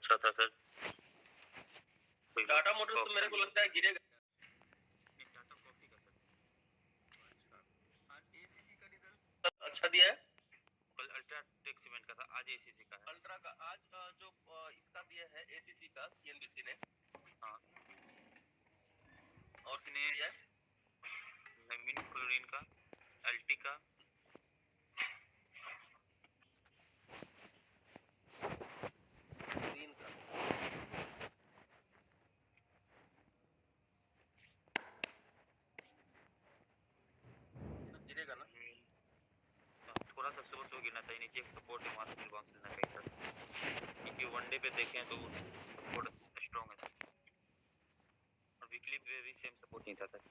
अच्छा था sir. Tata Motors तो मेरे को लगता है गिरेगा। टाटा कॉफी का सर। आज एसीसी का रिजल्ट अच्छा दिया है। कल अल्ट्राटेक सीमेंट का था, आज एसीसी का है। अल्ट्रा का आज जो इसका दिया है एसीसी का सीएनबीसी ने। हाँ। और कितने दिया है? नवीन फ्लोरिन का, एल्टी का, ग्रीन का। गिरेगा ना? थोड़ा सा स्लो स्लो गिरना चाहिए, नीचे एक सपोर्ट है, वहाँ से बाउंस लेना चाहिए सर, क्योंकि वनडे पे देखें तो सपोर्ट स्ट्रॉन्ग है सर, और वीकली पे भी सेम सपोर्ट नहीं था सर।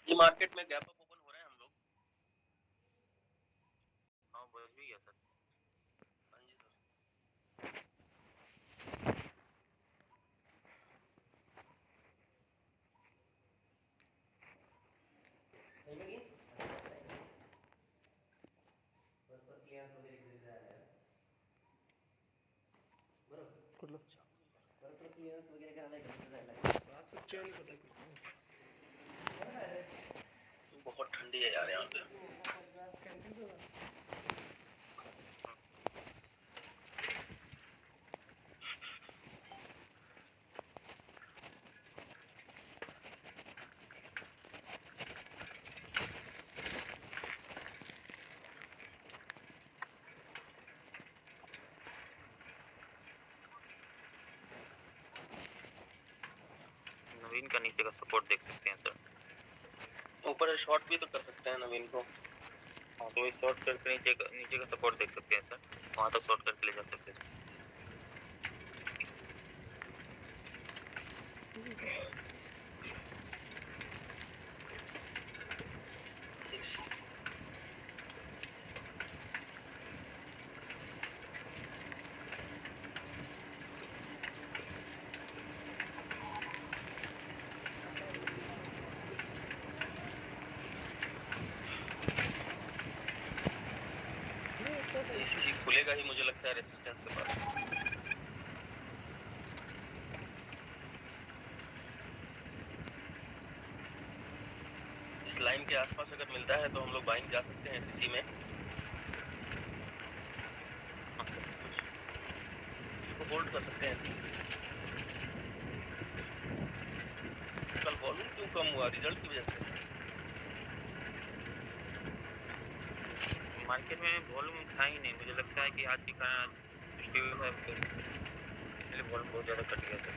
ये मार्केट में गैप अप ओपन हो रहे हैं हम लोग। हाँ बस भी गया सर। हाँ जी सर। क्लियरेंस वगैरह कराना है। बहुत ठंडी है यार यहाँ पे। नवीन का नीचे का सपोर्ट देख सकते हैं सर। ऊपर शॉर्ट भी तो कर सकते हैं नवीन को। हाँ तो वही शॉर्ट करके नीचे का सपोर्ट देख सकते हैं सर, वहाँ तक शॉर्ट करके ले जा सकते हैं। खुलेगा ही मुझे लगता है रेजिस्टेंस के पास। इस लाइन के आसपास अगर मिलता है तो हम लोग बाइंग जा सकते हैं एसीसी में। इसको होल्ड कर सकते हैं। कल वॉल्यूम क्यों कम हुआ? रिजल्ट की वजह से? मार्केट में वॉल्यूम था ही नहीं, मुझे लगता है कि आज के कारण स्टेबल है तो इसलिए वॉल्यूम बहुत ज़्यादा कट गया सर।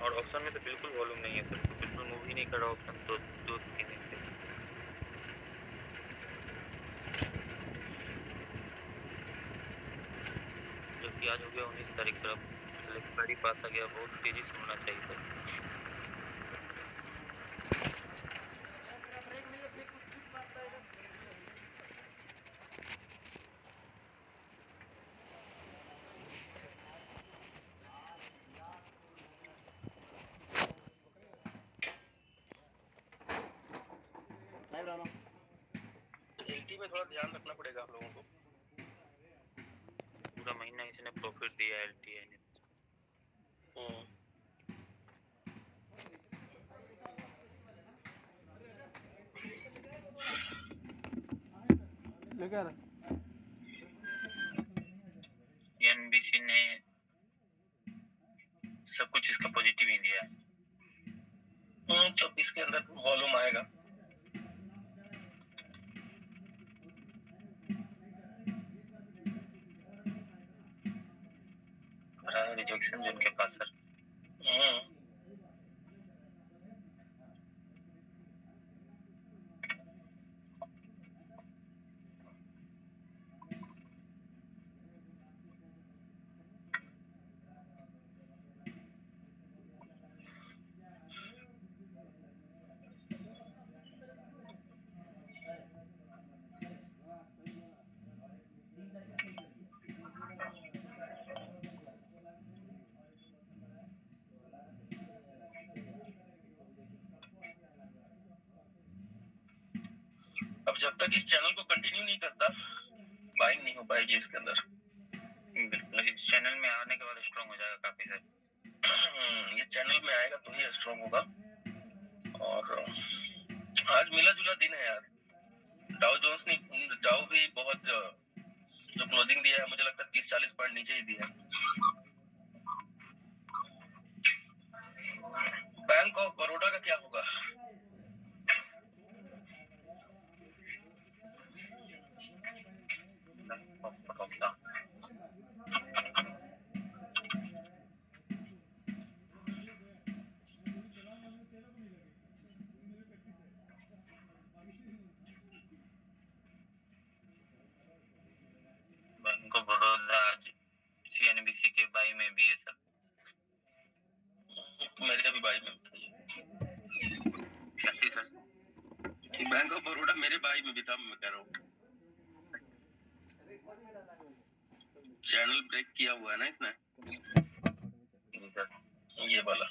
और ऑप्शन में तो बिल्कुल वॉल्यूम नहीं है सर, बिल्कुल मूव ही नहीं कर रहा ऑप्शन तो 2-3 दिन से, जबकि आज हो गया 19 तारीख तरफ एक्सपायरी पास आ गया, बहुत तेज़ी से होना चाहिए सर। एलटी में थोड़ा ध्यान रखना पड़ेगा आप लोगों को। पूरा महीना इसने प्रॉफिट दिया एलटीआई ने। एनबीसी ने सब कुछ इसका पॉजिटिव ही दिया है। तो इसके अंदर वॉल्यूम आएगा। रिजेक्शन जोन के पास सर। अब जब तक इस चैनल को कंटिन्यू नहीं करता बाइंग नहीं हो पाएगी इसके अंदर। बिल्कुल चैनल में आने के बाद स्ट्रॉन्ग हो जाएगा काफी सर। ये चैनल में आएगा तो ही स्ट्रॉन्ग होगा। और आज मिला जुला दिन है यार। डाउ भी बहुत जो क्लोजिंग दिया है मुझे लगता है 30-40 पॉइंट नीचे ही दिया है। बैंक ऑफ बड़ौदा का क्या होगा? बैंक ऑफ बड़ौदा आज CNBC के बाई में भी है सर। मेरे भी बाई में कैसी सर? बैंक ऑफ बड़ौदा मेरे बाई में भी था, मैं कह रहा हूँ। चैनल ब्रेक किया हुआ है ना इसने। ये वाला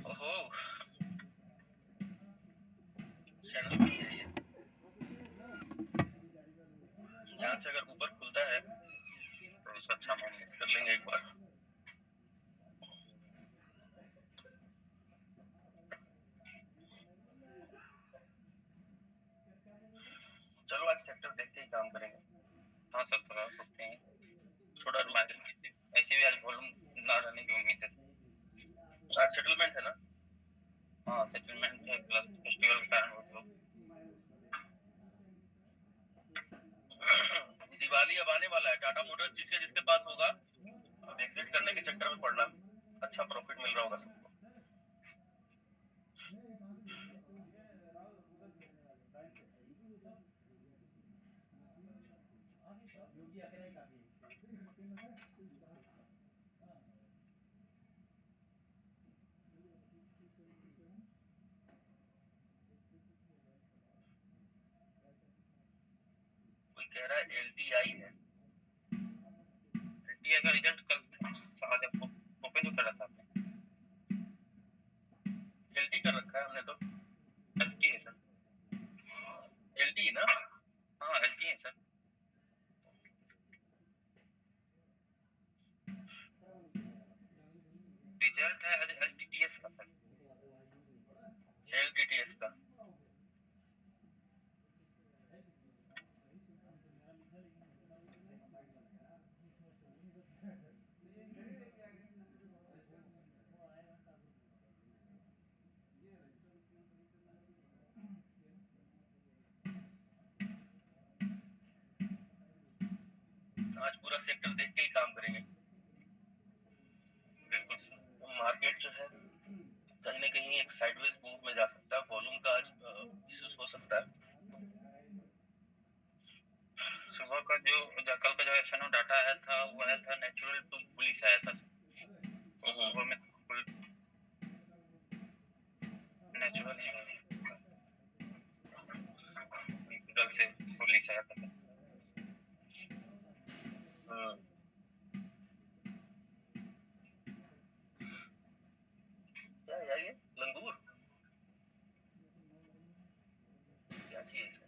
ओहो चैनल भी है ये। यहाँ से अगर ऊपर खुलता है तो उसका अच्छा मूवमेंट कर लेंगे एक बार। चलो आज सेक्टर देखते ही काम करेंगे। हाँ सर थोड़ा सकते हैं। थोड़ा ऐसे भी आज वॉल्यूम ना रहने की उम्मीद है। आज सेटलमेंट है ना? हाँ सेटलमेंट है प्लस फेस्टिवल के कारण वो दिवाली अब आने वाला है। टाटा मोटर्स जिसके जिसके पास होगा अब एग्जिट करने के चक्कर में पड़ना, अच्छा प्रॉफिट मिल रहा होगा सबको। कोई कह रहा है LTI है। LTI का रिजल्ट कल आज ओपन जो कर रहा था आपने? LT कर रखा है हमने तो। LT है सर। LT ना? हाँ LT है सर। रिजल्ट है आज LTTS का सर। LTTS का। आज पूरा सेक्टर देख के ही काम करेंगे। बिल्कुल सर। तो मार्केट जो है कहीं ना कहीं एक साइडवेज मूव में जा सकता है। वॉल्यूम का आज इश्यूज हो सकता है। सुबह का जो कल का जो FNO डाटा आया था वो आया था नेचुरल टू बुलिश आया था। वो में नेचुरल ही है। कल से बुलिश आया था। क्या यार ये लंगूर क्या चीज है?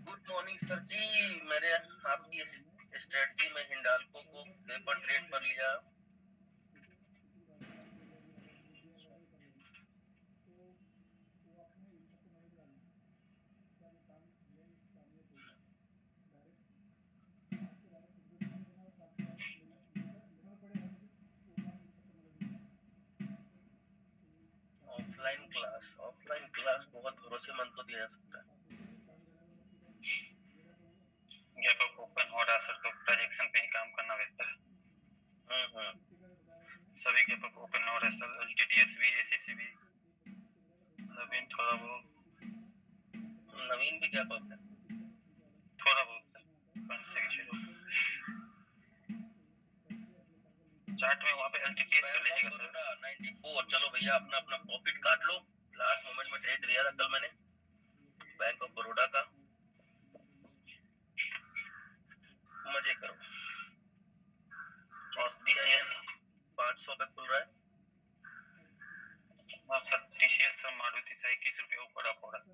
गुड मॉर्निंग सर जी। मेरे आपकी स्ट्रेटजी में हिंडाल्को को पेपर ट्रेड पर लिया। ऑफलाइन क्लास बहुत भरोसेमंद तो दिया जा सकता है। गैप अप ओपन हो रहा सर तो प्रोजेक्शन पे ही काम करना बेहतर है। सभी गैप अप ओपन हो रहा है सर। LTTS भी ACC भी। नवीन थोड़ा बहुत। नवीन भी गैप अप है थोड़ा बहुत सर 0.6 शुरू। चार्ट में वहाँ पे LTTS कर लीजिएगा सर। 94। चलो भैया अपना अपना प्रॉफिट काट लो। लास्ट मोमेंट में ट्रेड दिया था कल मैंने बैंक ऑफ बड़ौदा का। मजे करो। और TCS 500 पे खुल रहा है। हाँ सर, TCS सर मारुति से 21 रुपये ऊपर अप हो रहा है।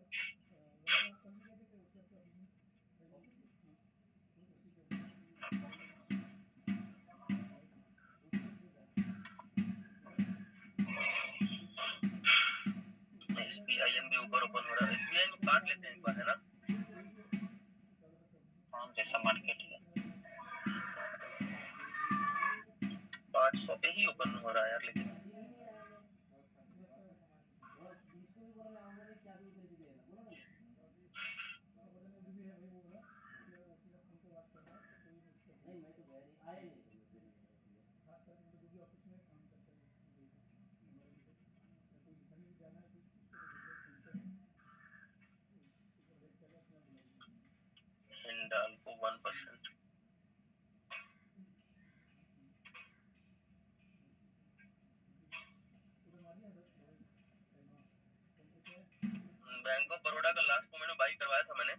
SBIM भी ऊपर ओपन हो रहा है। SBI में काट लेते हैं एक बार, है ना? हाँ जैसा मार्केट है। 500 पे ही ओपन हो रहा है यार, लेकिन हिंडाल्को 1%। बैंक ऑफ बड़ौदा का लास्ट मोमेंट में बाई करवाया था मैंने।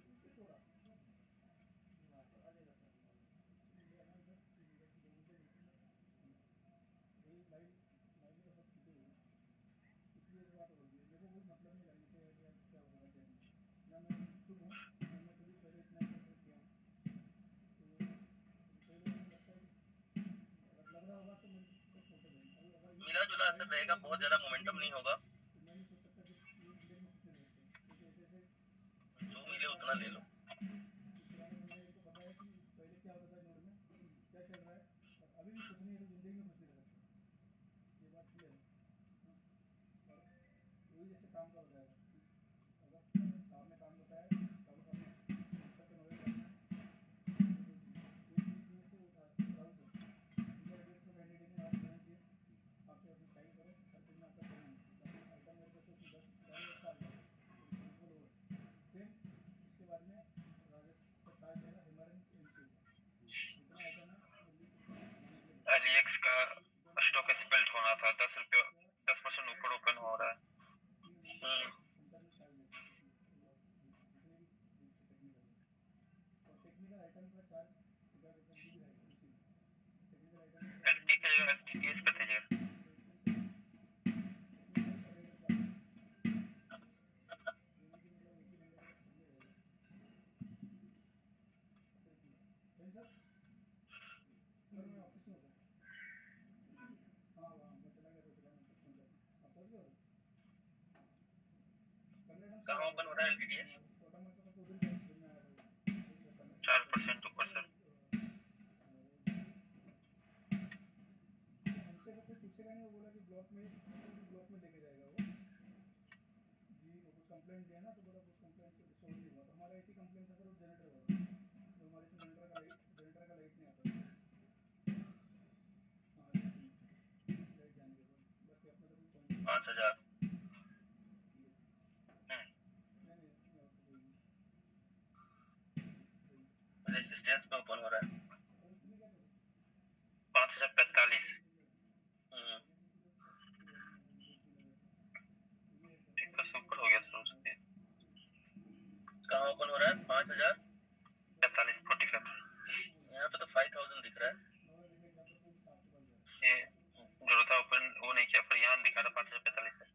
मिला जुला असर रहेगा, बहुत ज्यादा मोमेंटम नहीं होगा। जो मिले उतना ले लो। LEX का स्टॉक स्पिल्ट होना था, 10% ऊपर ओपन हो रहा है। LT की जगह LTTS कर दीजिएगा। कहाँ ओपन हो रहा है LTTS? 4% ऊपर सर। पाँच हजार। रेजिस्टेंस पे ओपन हो रहा है। 5045। एक तो ऊपर हो गया सर उसके। कहाँ ओपन हो रहा है? 4545। यहाँ पे तो 5000 दिख रहा है। ये जो था ओपन वो नहीं किया, पर यहाँ दिखा रहा 5045 है।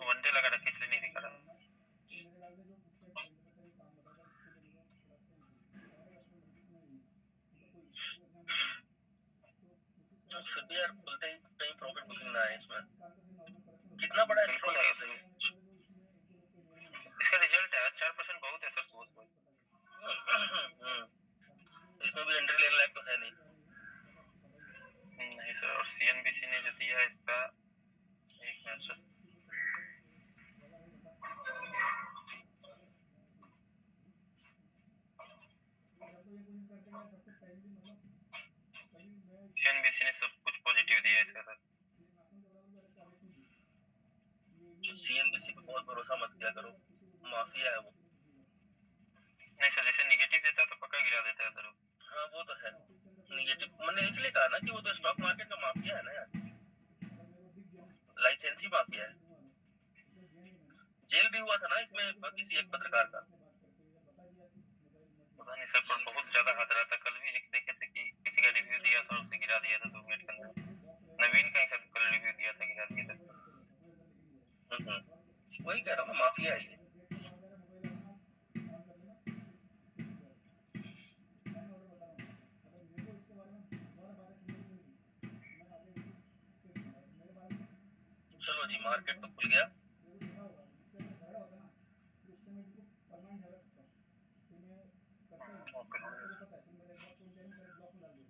वन डे लगा रखा इसलिए नहीं दिखा रहा। फिर भी यार खुलते ही कहीं प्रॉफिट बुकिंग ना है इसमें। कितना बड़ा बिल्कुल है सर। इसका रिजल्ट है 4% बहुत है सर सुबह सुबह। इसमें भी एंट्री लेने लायक तो है नहीं। नहीं सर, और CNBC ने जो दिया है इसका, एक मिनट सर। CNBC ने सब कुछ पॉजिटिव दिया है इसका सर। CNBC पे बहुत भरोसा मत किया करो, माफिया है वो। नहीं सर, जैसे निगेटिव देता है तो पक्का गिरा देता है सर। हाँ वो होगा किसी एक पत्रकार का। पता नहीं सर, पर बहुत ज्यादा हद रहा था। कल भी एक देखे थे कि किसी का रिव्यू दिया था और उसे गिरा दिया था 2 मिनट के अंदर। नवीन का ही शायद कल रिव्यू दिया था, गिरा दिया था। वही कह रहा हूँ, माफिया है ये। चलो जी, मार्केट तो खुल गया।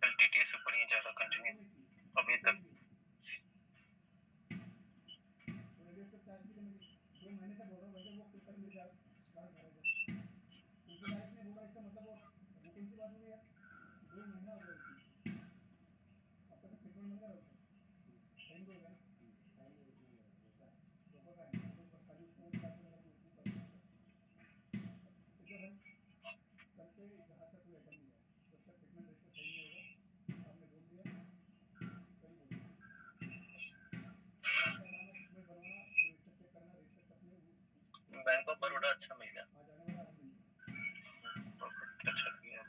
कल टीटीएस ऊपर ही ज्यादा कंटिन्यू अभी तक। बैंक ऑफ बड़ौदा अच्छा मिल गया। अच्छा किया।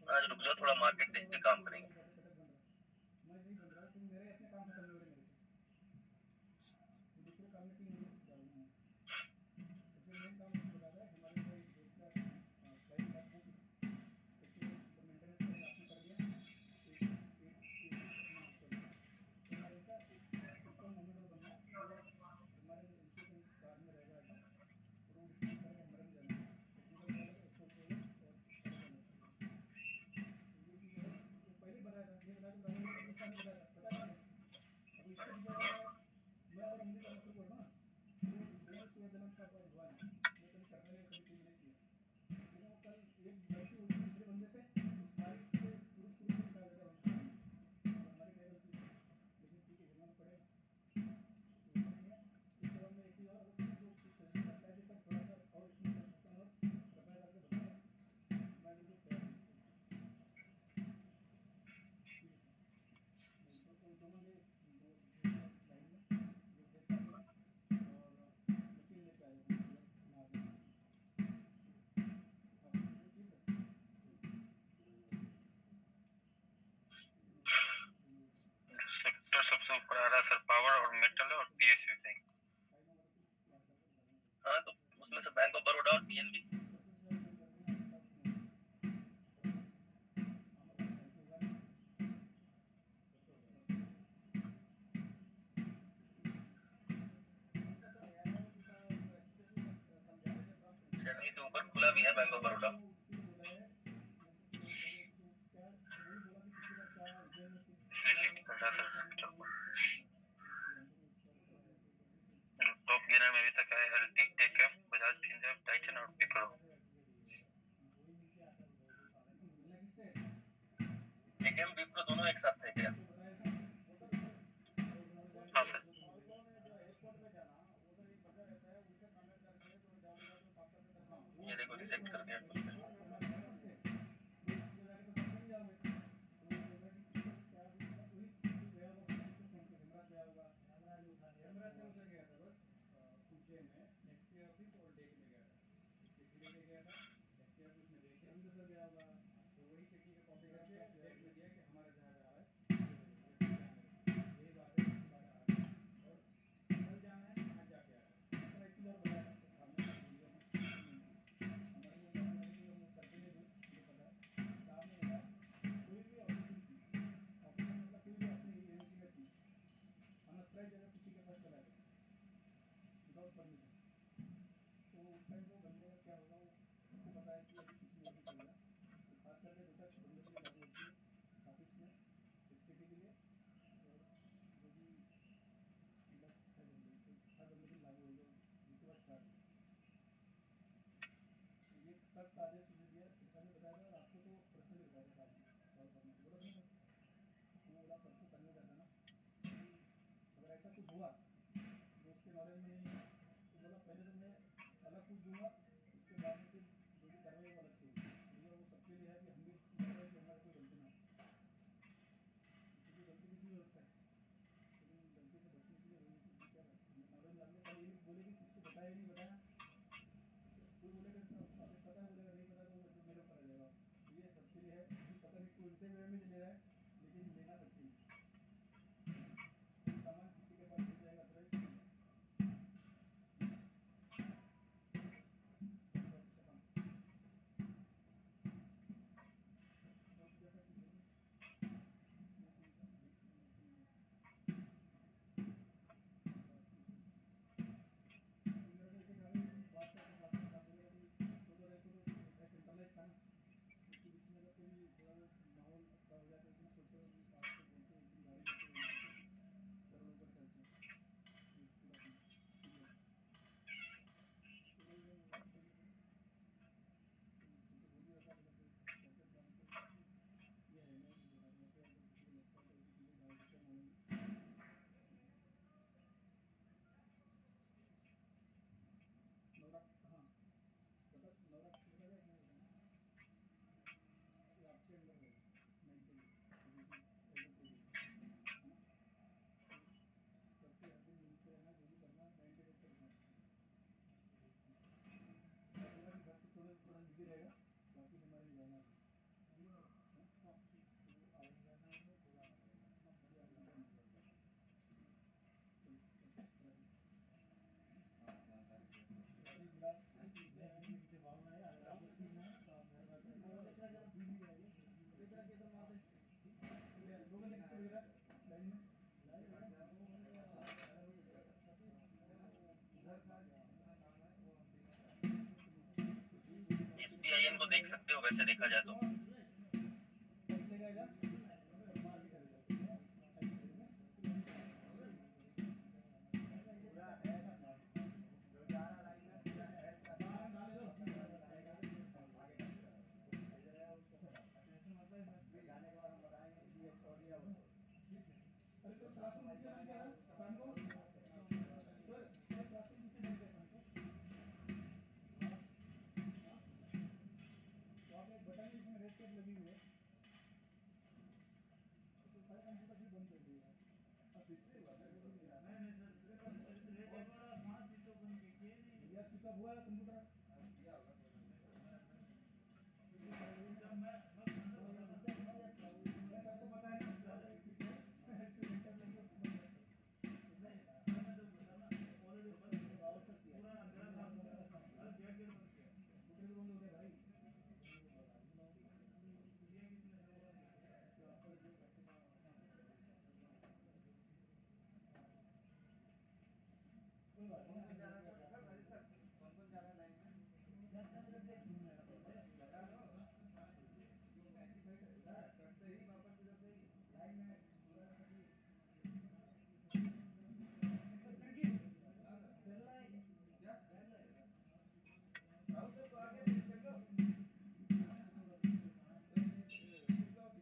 आज रुक जाओ, थोड़ा मार्केट देख के काम करेंगे। सेक्टर सबसे ऊपर आ रहा है सर, पावर और मेटल और पीएसयू बैंक। हाँ, तो उसमें से बैंक ऑफ बड़ौदा और पीएनबी। चलिए, तो ऊपर खुला भी है बैंक ऑफ बड़ौदा। लीड कर रहा है सर। टॉप गेनर में अभी तक है एलटी, टेकएम, बजाज फिनसर्व, टाइटन और विप्रो। टेकएम विप्रो दोनों एक साथ थे क्या? हाँ सर। ये देखो, रिजेक्ट कर दिया कुछ। इसको बताया नहीं बताया, कोई बोलेगा ऑफिस पता है, बोलेगा नहीं पता तो मतलब मेरे ऊपर आ जाएगा। तो ये सबके लिए है, पता नहीं कौन से वे में ले रहा है, लेकिन लेना सबके लिए। कोई सामान किसी के पास मिल जाएगा तुरंत नहीं है। ऑफिस का काम और जैसा कुछ होगा मेरा तो एक एक आगे बात करते बात बोलेगा कि तो रहते तो सेंट्रलाइज था ना, उसके बीच में अगर कोई थोड़ा माहौल खराब हो जाए तो तुम सोचो कि आप तो बोलते एकदम गाड़ी लेते हो यहाँ से करोड़ों पर चलते हैं, ये पूरा ठीक है। तो भाई वो ठीक है, तो बोल नहीं रखा, बोला कोई कॉर्पोरेट काम तो ये है नहीं, मुझे हाथ लगता है, अगर किसी को लगता है तो ऐसी चीज़ें ज़्यादा डिस्टर्ब होंगी। नवरात्र हाँ नवरात्र बताया कि नहीं बताया, ये आपके अंदर रहेगा, नहीं के लिए पोजीशन एज ए पोजीशन है ना। तो सबसे हर दिन मिलते रहना, जो भी करना 98% मैं बोला कि घर से थोड़ा थोड़ा बिजी रहेगा, बाकी हमारे निभाना है। तो वो आएगा ना, वो बुलाना पड़ेगा, ये आप लोग करना पड़ेगा। चलो राजीव गिलास पीछे पीछे भागना है, अगर आपको सीखना है तो आप मेरे पास सीख भी जाएंगे। दो बंदे किसको भेज रहा है लाइन में, SPIN को देख सकते हो वैसे देखा जाए तो। लेगा इधर और मार के करेगा पूरा है जो जा रहा लाइन में पूरा है, डाले दो आगे का इधर है उसको पता टेंशन मत लो, इसमें जाने के बाद हम बताएंगे कि ये छोड़ दिया वो छोड़ दिया। अरे तो क्लासरूम कितने बन गया शाम को, सर क्लासरूम कितने बन गया शाम को, हाँ तो आप एक बटन है जिसमें रेड टेप लगी हुई है, तो सारे कंप्यूटर फिर बंद कर दिए अब फिर से हुआ मैं बोल नहीं रहा नहीं सर रेड टेप वाला 5 स्विच ऑफ बंद किए नहीं भैया, स्विच ऑफ हुआ है कंप्यूटर किया होगा जब मैं सबको पता है ना रेड टेप लगी उसको बंद करते ऑलरेडी पूरा अंधेरा था, गेट बंद किया, कंप्यूटर भी बंद हो गया भाई, किया किसने सर बोला नहीं, आपका जो घर से काम अपना कोई बात नहीं, कौन जा रहा है राजेश सर, कौन जा रहा है लाइन में, लगा दो कैंची सही रहेगा, कटते ही वापस इधर से ही लाइन में पूरा कटिए खिड़की क्या राहुल सर तो आगे नहीं चल लो पूछना कि डाल दे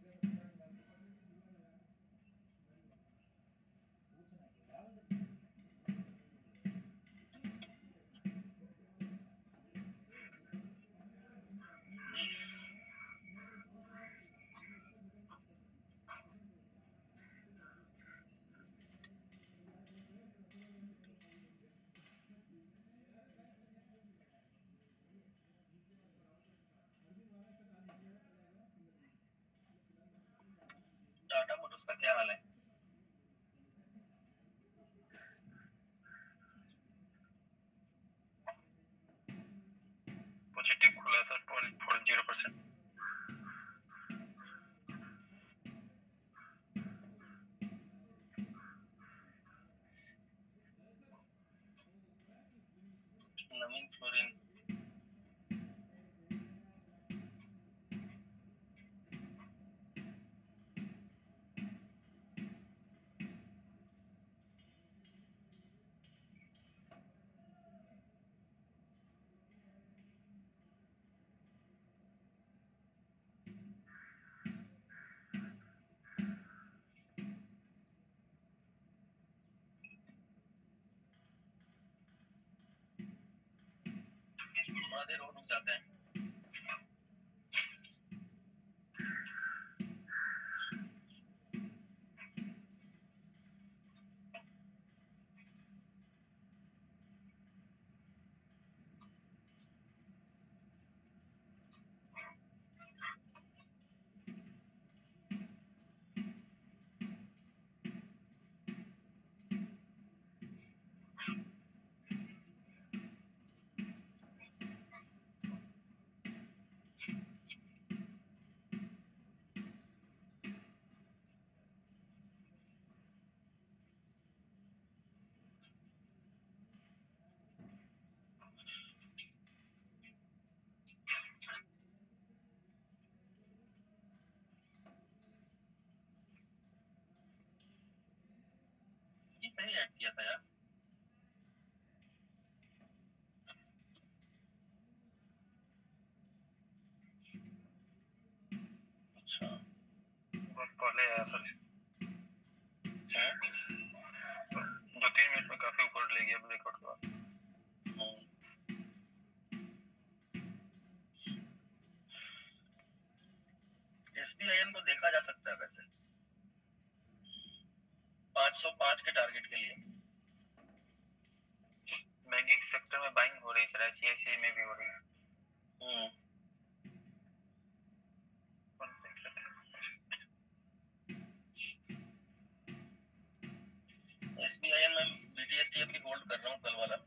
टाटा मोटर्स का क्या हाल है? पॉजिटिव खुला था 0.40%। नवीन फ्लोरिन थोड़ा देर और रुक जाते हैं। ही ऐड किया था यार। अच्छा बहुत पहले आया सर, हैं? 2-3 मिनट में काफी ऊपर ले गया ब्रेकआउट के बाद। SBIN को देखा जा सकता है वैसे 505 के टारगेट के लिए। बैंकिंग सेक्टर में बाइंग हो रही है, ICICI में भी हो रही है। SBIN में BTSTF की होल्ड कर रहा हूँ कल वाला।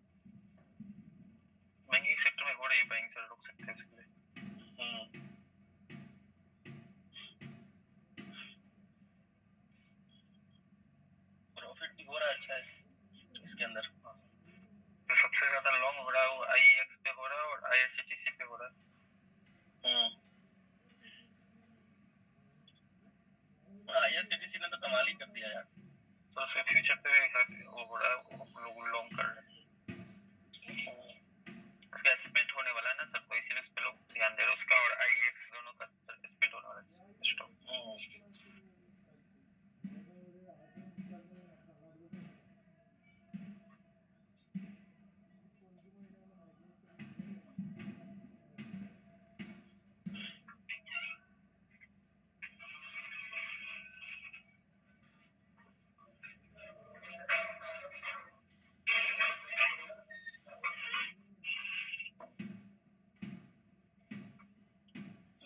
बैंकिंग सेक्टर में हो रही है बाइंग सर, रुक सकते हैं इसके लिए। प्रॉफिट भी हो रहा है अच्छा है इसके अंदर। तो सबसे ज्यादा लॉन्ग हो रहा है वो IEX पे हो रहा है और IRCTC पे हो रहा है। IRCTC ने तो कमाल ही कर दिया यार। तो उसके फ्यूचर पे भी वो हो रहा है, वो लोग लॉन्ग कर रहे हैं। उसका स्प्लिट होने वाला है ना सर, तो इसीलिए उस पे लोग ध्यान दे रहे हैं। उसका और IEX दोनों का स्प्लिट होने वाला है स्टॉक।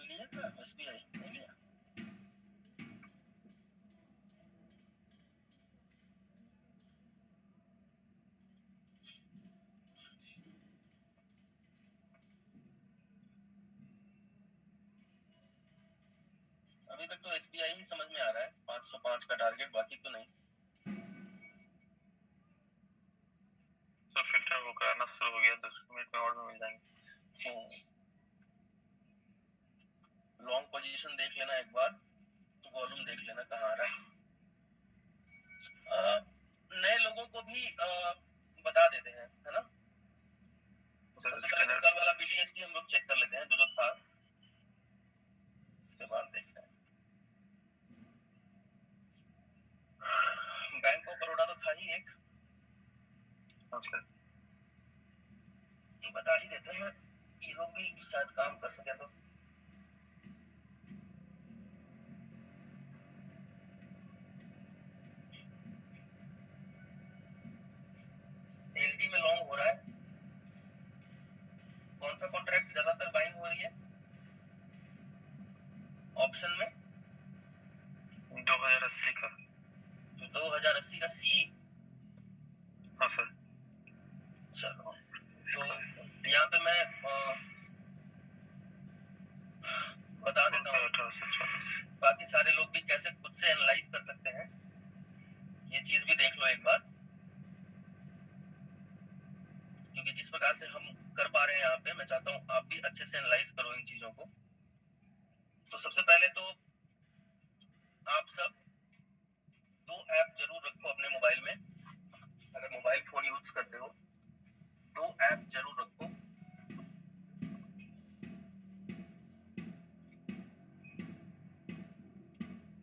लिया था SBI नहीं लिया। अभी तक तो SBI ही समझ में आ रहा है 505 का टारगेट, बाकी तो नहीं। तो फिल्टर वो करना शुरू हो गया, 10 मिनट में और भी मिल जाएंगे। लॉन्ग पोजीशन देख लेना एक बार, वॉल्यूम देख लेना कहाँ आ रहा है। नए लोगों को भी बता देते हैं, है ना। सबसे पहले तो कल वाला BTST हम लोग चेक कर लेते हैं जो था, उसके बाद देखते हैं। बैंक ऑफ बड़ौदा तो था ही एक, बता ही देते हैं, ये लोग भी शायद काम कर सके तो। LD में लॉन्ग हो रहा है। कौन सा कॉन्ट्रैक्ट ज्यादातर बाइंग हो रही है ऑप्शन में? 2080 का। 2080 का C। हाँ सर। चलो तो यहाँ पे मैं बता देता हूँ, बाकी सारे लोग भी कैसे खुद से एनालाइज कर सकते हैं, ये चीज भी देख लो एक बार। क्योंकि जिस प्रकार से हम कर पा रहे हैं यहाँ पे, मैं चाहता हूँ आप भी अच्छे से एनालाइज करो इन चीजों को। तो सबसे पहले तो आप सब 2 ऐप जरूर रखो अपने मोबाइल में, अगर मोबाइल फोन यूज करते हो 2 ऐप जरूर रखो।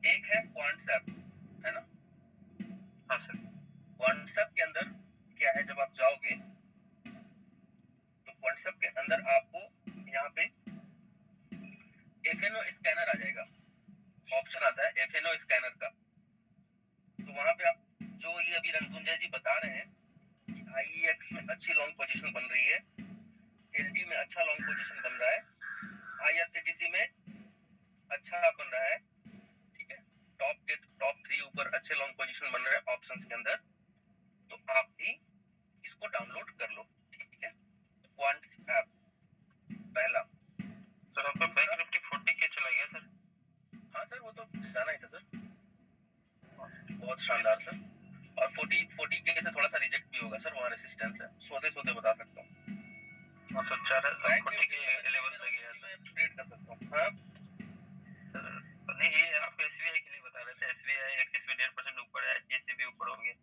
एक है क्वांट्सएप, है ना। हाँ सर। क्वांट्सएप के अंदर क्या है, जब आप जाओगे तो क्वांट्सएप के अंदर आपको यहाँ पे FNO स्कैनर आ जाएगा, ऑप्शन आता है FNO स्कैनर का। तो वहां पे आप जो ये अभी रणकुंजय जी बता रहे हैं, IEX में अच्छी लॉन्ग पोजीशन बन रही है, LD में अच्छा लॉन्ग पोजीशन बन रहा है, IRCTC में अच्छा बन रहा है, ठीक है। टॉप 3 ऊपर अच्छे लॉन्ग पोजीशन बन रहे हैं ऑप्शंस के अंदर। तो आप भी इसको डाउनलोड कर लो, ठीक है। क्वांट्स ऐप पहला। सर आपका बैंक निफ्टी 40K चला गया सर। हाँ सर, वो तो जाना ही था सर, बहुत शानदार सर। और 40K से थोड़ा सा रिजेक्ट भी होगा सर, वहाँ रेसिस्टेंस है, सोते सोते बता सकता हूँ। हाँ सर, 40K लेवल पे गया मैं ट्रेड कर सकता हूँ। हाँ नहीं, ये आप SBI के लिए बता रहे थे। SBI 31 भी 1.5% ऊपर है, ICICI भी ऊपर हो गया।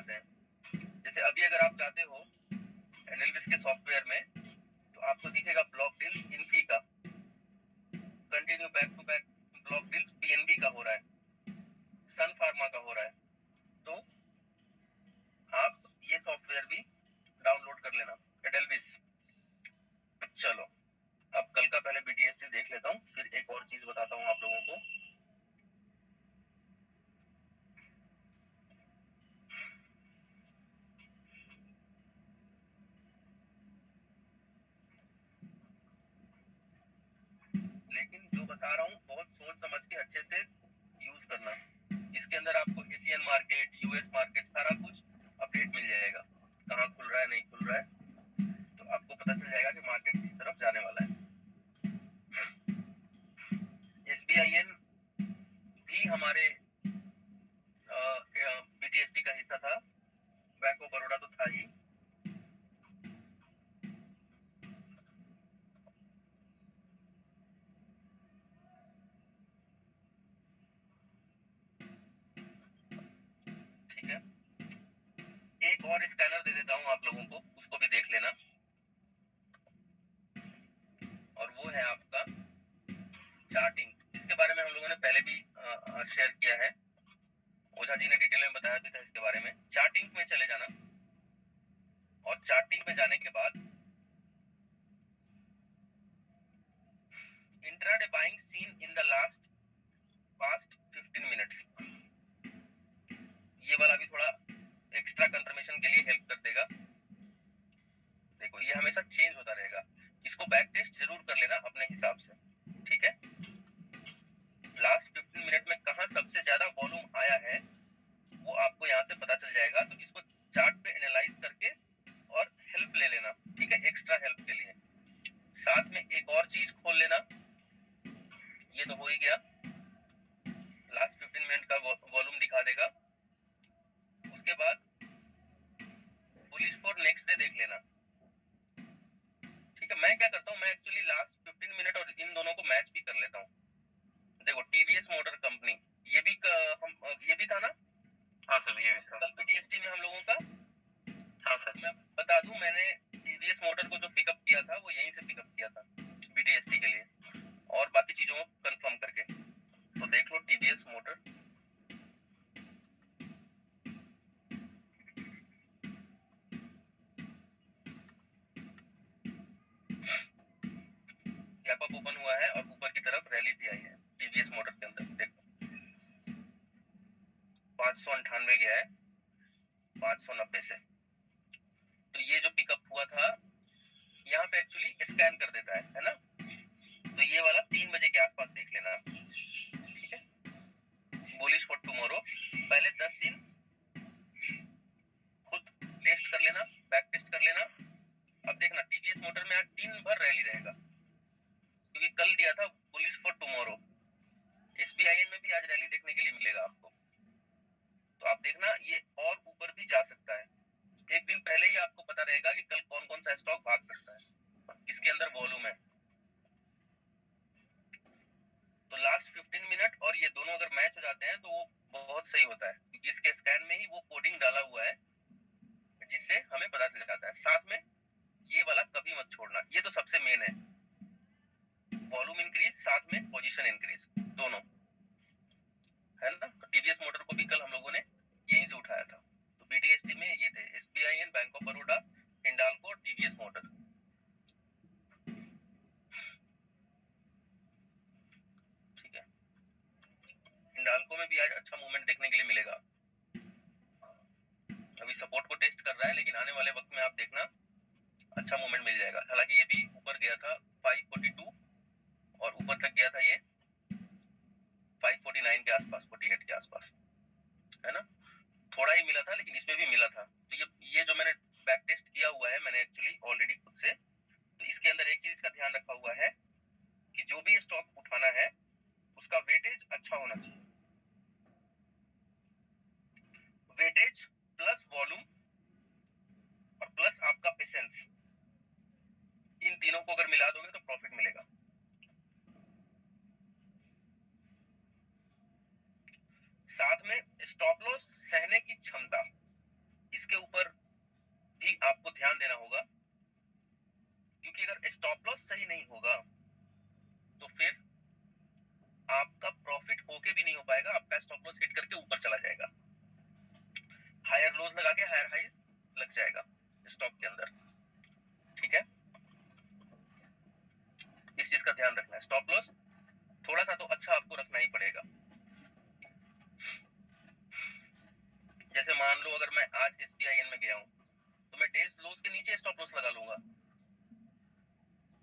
जाते हैं। जैसे अभी अगर आप जाते हो एनालिसिस के सॉफ्टवेयर में तो आपको दिखेगा ब्लॉक डील इन्फी का continue back to back block deals PNB का हो रहा है, सन फार्मा का हो रहा है। तो आप ये सॉफ्टवेयर भी डाउनलोड कर लेना एडेल्विस। चलो अब कल का पहले बीटीएससी देख लेता हूँ, फिर एक और चीज बताता हूँ आप लोगों को। लेकिन जो बता रहा हूँ बहुत सोच समझ के अच्छे से यूज करना। इसके अंदर आपको एशियन मार्केट, यूएस मार्केट, सारा कुछ अपडेट मिल जाएगा, कहाँ खुल रहा है नहीं खुल रहा है, तो आपको पता चल जाएगा कि मार्केट किस तरफ जाने वाला है। एसबीआईएन भी हमारे बीटीएसटी का हिस्सा था, बैंक ऑफ बड़ौदा तो था ही। ठीक है, एक और स्कैनर दे देता हूँ आप लोगों को, उसको भी देख लेना। और वो है आपका चार्टिंग। इसके बारे में हम लोगों ने पहले भी शेयर किया है, ओझा जी ने डिटेल में बताया भी था इसके बारे में। चार्टिंग में चले जाना और चार्टिंग में जाने के बाद intraday buying seen in the last past 15 minutes, ये वाला भी थोड़ा एक्स्ट्रा कंफर्मेशन के लिए हेल्प कर देगा। देखो ये हमेशा चेंज होता रहेगा, इसको बैक टेस्ट जरूर कर लेना अपने हिसाब से, ठीक है। लास्ट 15 मिनट में कहाँ सबसे ज्यादा वॉल्यूम आया है वो आपको यहाँ से पता चल जाएगा, तो इसको चार्ट पे एनालाइज करके और हेल्प ले लेना, ठीक है, एक्स्ट्रा हेल्प के लिए। साथ में एक और चीज खोल लेना, ये तो हो ही गया, लास्ट 15 मिनट का वॉल्यूम दिखा देगा। उसके बाद बुलिश फॉर नेक्स्ट डे देख लेना, ठीक है। मैं क्या करता हूँ, मैं एक्चुअली लास्ट 15 मिनट और इन दोनों को मैच भी कर लेता हूँ। देखो टीवीएस मोटर कंपनी, ये भी ये भी था ना? हाँ सर, ये भी था कल बीटीएसटी में हम लोगों का। हाँ सर, मैं बता दूं, मैंने टीवीएस मोटर को जो पिकअप किया था वो यहीं से पिकअप किया था बीटीएसटी के लिए, और बाकी चीजों को कंफर्म करके। तो देख लो TVS motor, gap up open हुआ है और ऊपर की तरफ रैली भी आई है टीवीएस मोटर के अंदर। देखो 598 गया है 590 से। तो ये जो पिकअप हुआ था यहाँ पे एक्चुअली स्कैन कर देता है ना। तो ये वाला 3 बजे के आसपास देख लेना, ठीक है। बुलिश फॉर टुमारो, पहले 10 दिन खुद टेस्ट कर लेना, बैक टेस्ट कर लेना। अब देखना टीवीएस मोटर में आज दिन भर रैली रहेगा, क्योंकि कल दिया था बुलिश फॉर टुमारो। एसबीआईएन में भी आज रैली देखने के लिए मिलेगा आपको, तो आप देखना ये और ऊपर भी जा सकता है। एक दिन पहले ही आपको पता रहेगा कि कल कौन कौन सा स्टॉक भाग सकता है, किसके अंदर वॉल्यूम है। तो लास्ट 15 मिनट और ये दोनों अगर मैच हो जाते हैं तो वो बहुत सही होता है, क्योंकि इसके स्कैन में ही वो कोडिंग डाला हुआ है जिससे हमें पता चल जाता है। साथ में ये वाला कभी मत छोड़ना, ये तो सबसे मेन है, वॉल्यूम इंक्रीज साथ में पोजीशन इंक्रीज दोनों, है ना। तो टीवीएस मोटर को भी कल हम लोगों ने यहीं से उठाया था। तो बीटीएसटी में ये थे SBIN, bank of Baroda, Hindalco, TVS motor, ठीक है। हिंडाल्को में भी आज अच्छा मूवमेंट देखने के लिए मिलेगा, अभी सपोर्ट को टेस्ट कर रहा है, लेकिन आने वाले वक्त में आप देखना अच्छा मूवमेंट मिल जाएगा। हालांकि ये भी ऊपर गया था 542 और ऊपर तक गया था ये 549 के आसपास, 48 के आसपास, है ना। थोड़ा ही मिला था लेकिन इसमें भी मिला था। तो ये जो मैंने बैक टेस्ट किया हुआ है मैंने एक्चुअली ऑलरेडी खुद से, तो इसके अंदर एक चीज का ध्यान रखा हुआ है कि जो भी स्टॉक उठाना है उसका वेटेज अच्छा होना चाहिए। वेटेज प्लस वॉल्यूम और प्लस आपका पेशेंस, इन तीनों को अगर मिला दोगे तो प्रॉफिट मिलेगा। साथ में स्टॉप लॉस सहने की क्षमता, लो अगर मैं आज SPIN में गया हूँ तो मैं डेज लोस के नीचे स्टॉप लॉस लगा लूंगा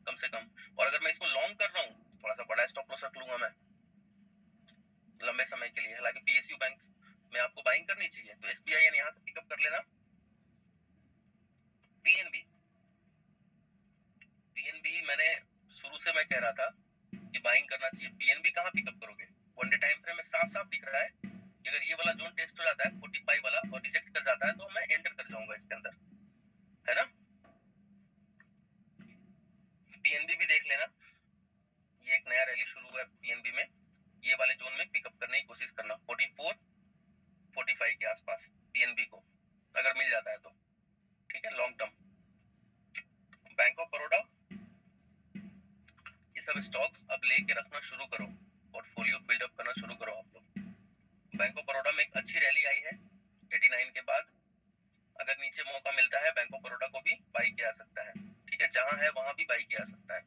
कम से कम, और अगर मैं इसको लॉन्ग कर रहा हूँ थोड़ा सा बड़ा स्टॉप लॉस रख लूंगा मैं लंबे समय के लिए। हालांकि PSU बैंक में आपको बाइंग करनी चाहिए, तो SPIN यहाँ से पिकअप कर लेना। PNB मैंने शुरू से मैं कह रहा था कि बाइंग करना चाहिए। PNB कहाँ पिकअप करोगे, वन डे टाइम फ्रेम में साफ साफ दिख रहा है कि अगर ये वाला जोन टेस्ट हो जाता है 45 वाला और रिजेक्ट कर जाता है तो मैं एंटर कर जाऊंगा इसके अंदर, है ना। PNB भी देख लेना, ये एक नया रैली शुरू हुआ है PNB में, ये वाले जोन में पिकअप करने की कोशिश करना 44 45 के आसपास PNB को अगर मिल जाता है तो ठीक है long term. Bank of Baroda ये सब स्टॉक्स अब लेके रखना शुरू करो, पोर्टफोलियो बिल्डअप करना शुरू करो आप लोग। बैंक ऑफ बड़ौदा में एक अच्छी रैली आई है 89 के बाद, अगर नीचे मौका मिलता है बैंक ऑफ बड़ौदा को भी बाई किया जा सकता है, ठीक है, जहां है वहां भी बाई किया जा सकता है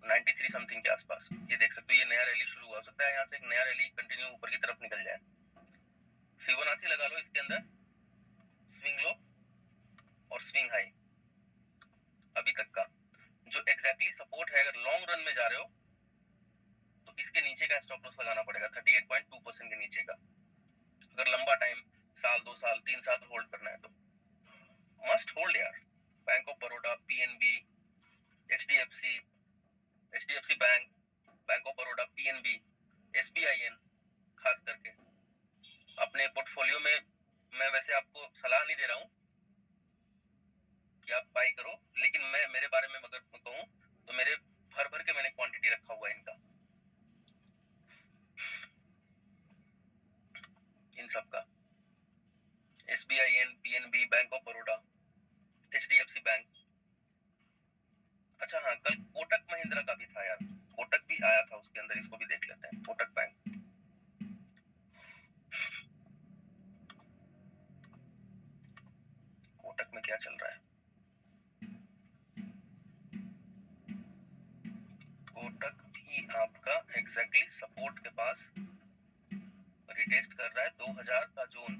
93 समथिंग के आसपास। ये देख सकते हो ये नया रैली शुरू हो सकता है, यहाँ से एक नया रैली कंटिन्यू ऊपर की तरफ निकल जाए। फिबोनाची लगा लो इसके अंदर, स्विंग लो और स्विंग हाई अभी तक का जो एग्जैक्टली सपोर्ट है, अगर लॉन्ग रन में जा रहे हो तो इसके नीचे का स्टॉप लॉस लगाना पड़ेगा 38.2% के नीचे का, अगर लंबा टाइम साल 2 साल 3 साल होल्ड करना है तो मस्ट होल्ड यार। Bank of Baroda, PNB, HDFC bank, bank of Baroda, PNB, SBIN खास करके अपने पोर्टफोलियो में मैं वैसे आपको सलाह नहीं दे रहा हूँ कि आप बाई करो, लेकिन मैं मेरे बारे में अगर कहूँ तो मेरे भर भर के मैंने क्वांटिटी रखा हुआ है इनका, इन सब का, SBIN, PNB, bank of Baroda, HDFC bank. अच्छा हाँ, कल कोटक महिंद्रा का भी था यार, कोटक भी आया था उसके अंदर, इसको भी देख लेते हैं। कोटक बैंक, कोटक में क्या चल रहा है, कोटक भी आपका एग्जैक्टली सपोर्ट के पास रिटेस्ट कर रहा है 2000 का जोन।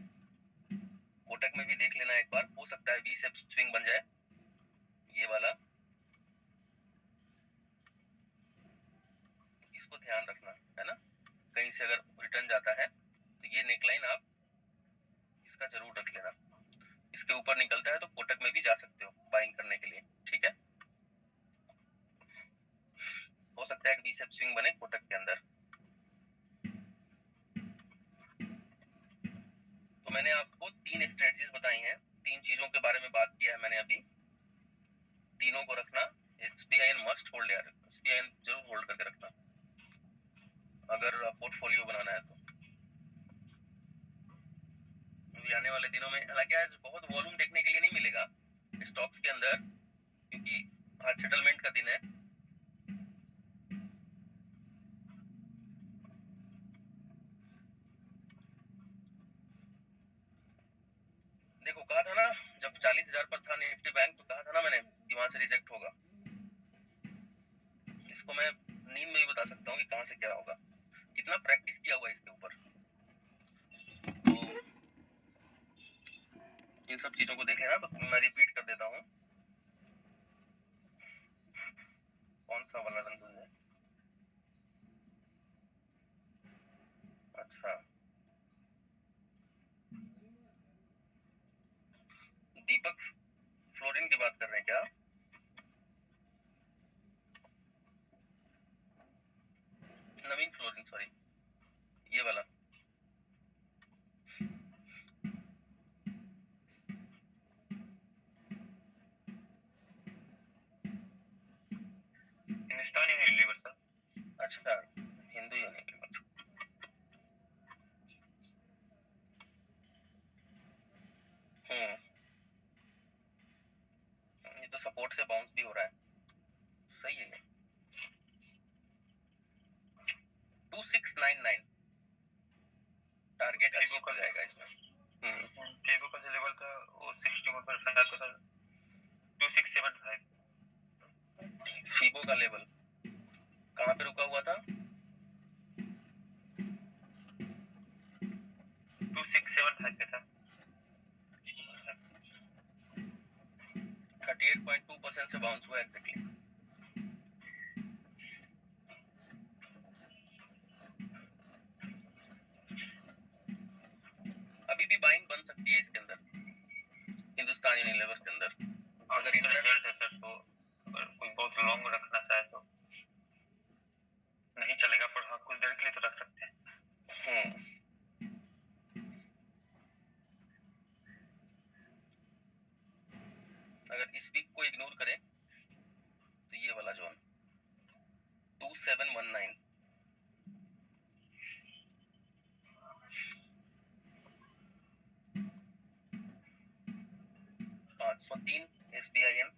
कोटक में भी देख लेना एक बार, हो सकता है V शेप स्विंग बन जाए ये वाला, इसको ध्यान रखना है ना, कहीं से अगर रिटर्न जाता है तो ये नेकलाइन आप इसका जरूर रख लेना, इसके ऊपर निकलता है तो कोटक में भी जा सकते हो बाइंग करने के लिए, ठीक है। हो सकता है V शेप स्विंग बने कोटक के अंदर। तो मैंने आपको 3 स्ट्रेटजीज बताई हैं, 3 चीजों के बारे में बात किया है मैंने अभी, तीनों को रखना। SBIN मस्ट होल्ड यार, SBIN जरूर होल्ड करके रखना अगर पोर्टफोलियो बनाना है तो। अभी आने वाले दिनों में, हालांकि आज बहुत वॉल्यूम देखने के लिए नहीं मिलेगा स्टॉक्स के अंदर क्योंकि आज सेटलमेंट का दिन है। देखो कहा था ना जब 40,000 पर था निफ्टी बैंक, तो कहा था ना मैंने कि वहां से रिजेक्ट होगा। इसको मैं नींद में भी बता सकता हूँ कि कहां से क्या होगा, कितना प्रैक्टिस किया हुआ इसके ऊपर। तो इन सब चीजों को देख लेना, तो मैं रिपीट कर देता हूँ। कौन सा वाला रंग है, अच्छा दीपक फ्लोरिन की बात कर रहे हैं क्या, नवीन फ्लोरिन, सॉरी ये वाला। हिंदुस्तान यूनिवर्सल, अच्छा हिंदू यूनिवर्सल। ये तो सपोर्ट से बाउंस भी हो रहा है, सही है। 2699 टारगेट अचीव हो जाएगा इसमें। फीबो का जो लेवल था वो 61% था, 2675। फीबो का लेवल कहाँ पे रुका हुआ था, 2675 पे था। एग्जैक्टली। अभी भी बाइंग बन सकती है इसके अंदर, हिंदुस्तान यूनिलीवर के अंदर, अगर इंटरनेट है सर। तो अगर कोई बहुत लॉन्ग रखना चाहे तो नहीं चलेगा, पर हाँ कुछ देर के लिए तो रख सकते हैं। अगर इस वीक को इग्नोर करें तो ये वाला जोन 2719, 503 SBIN,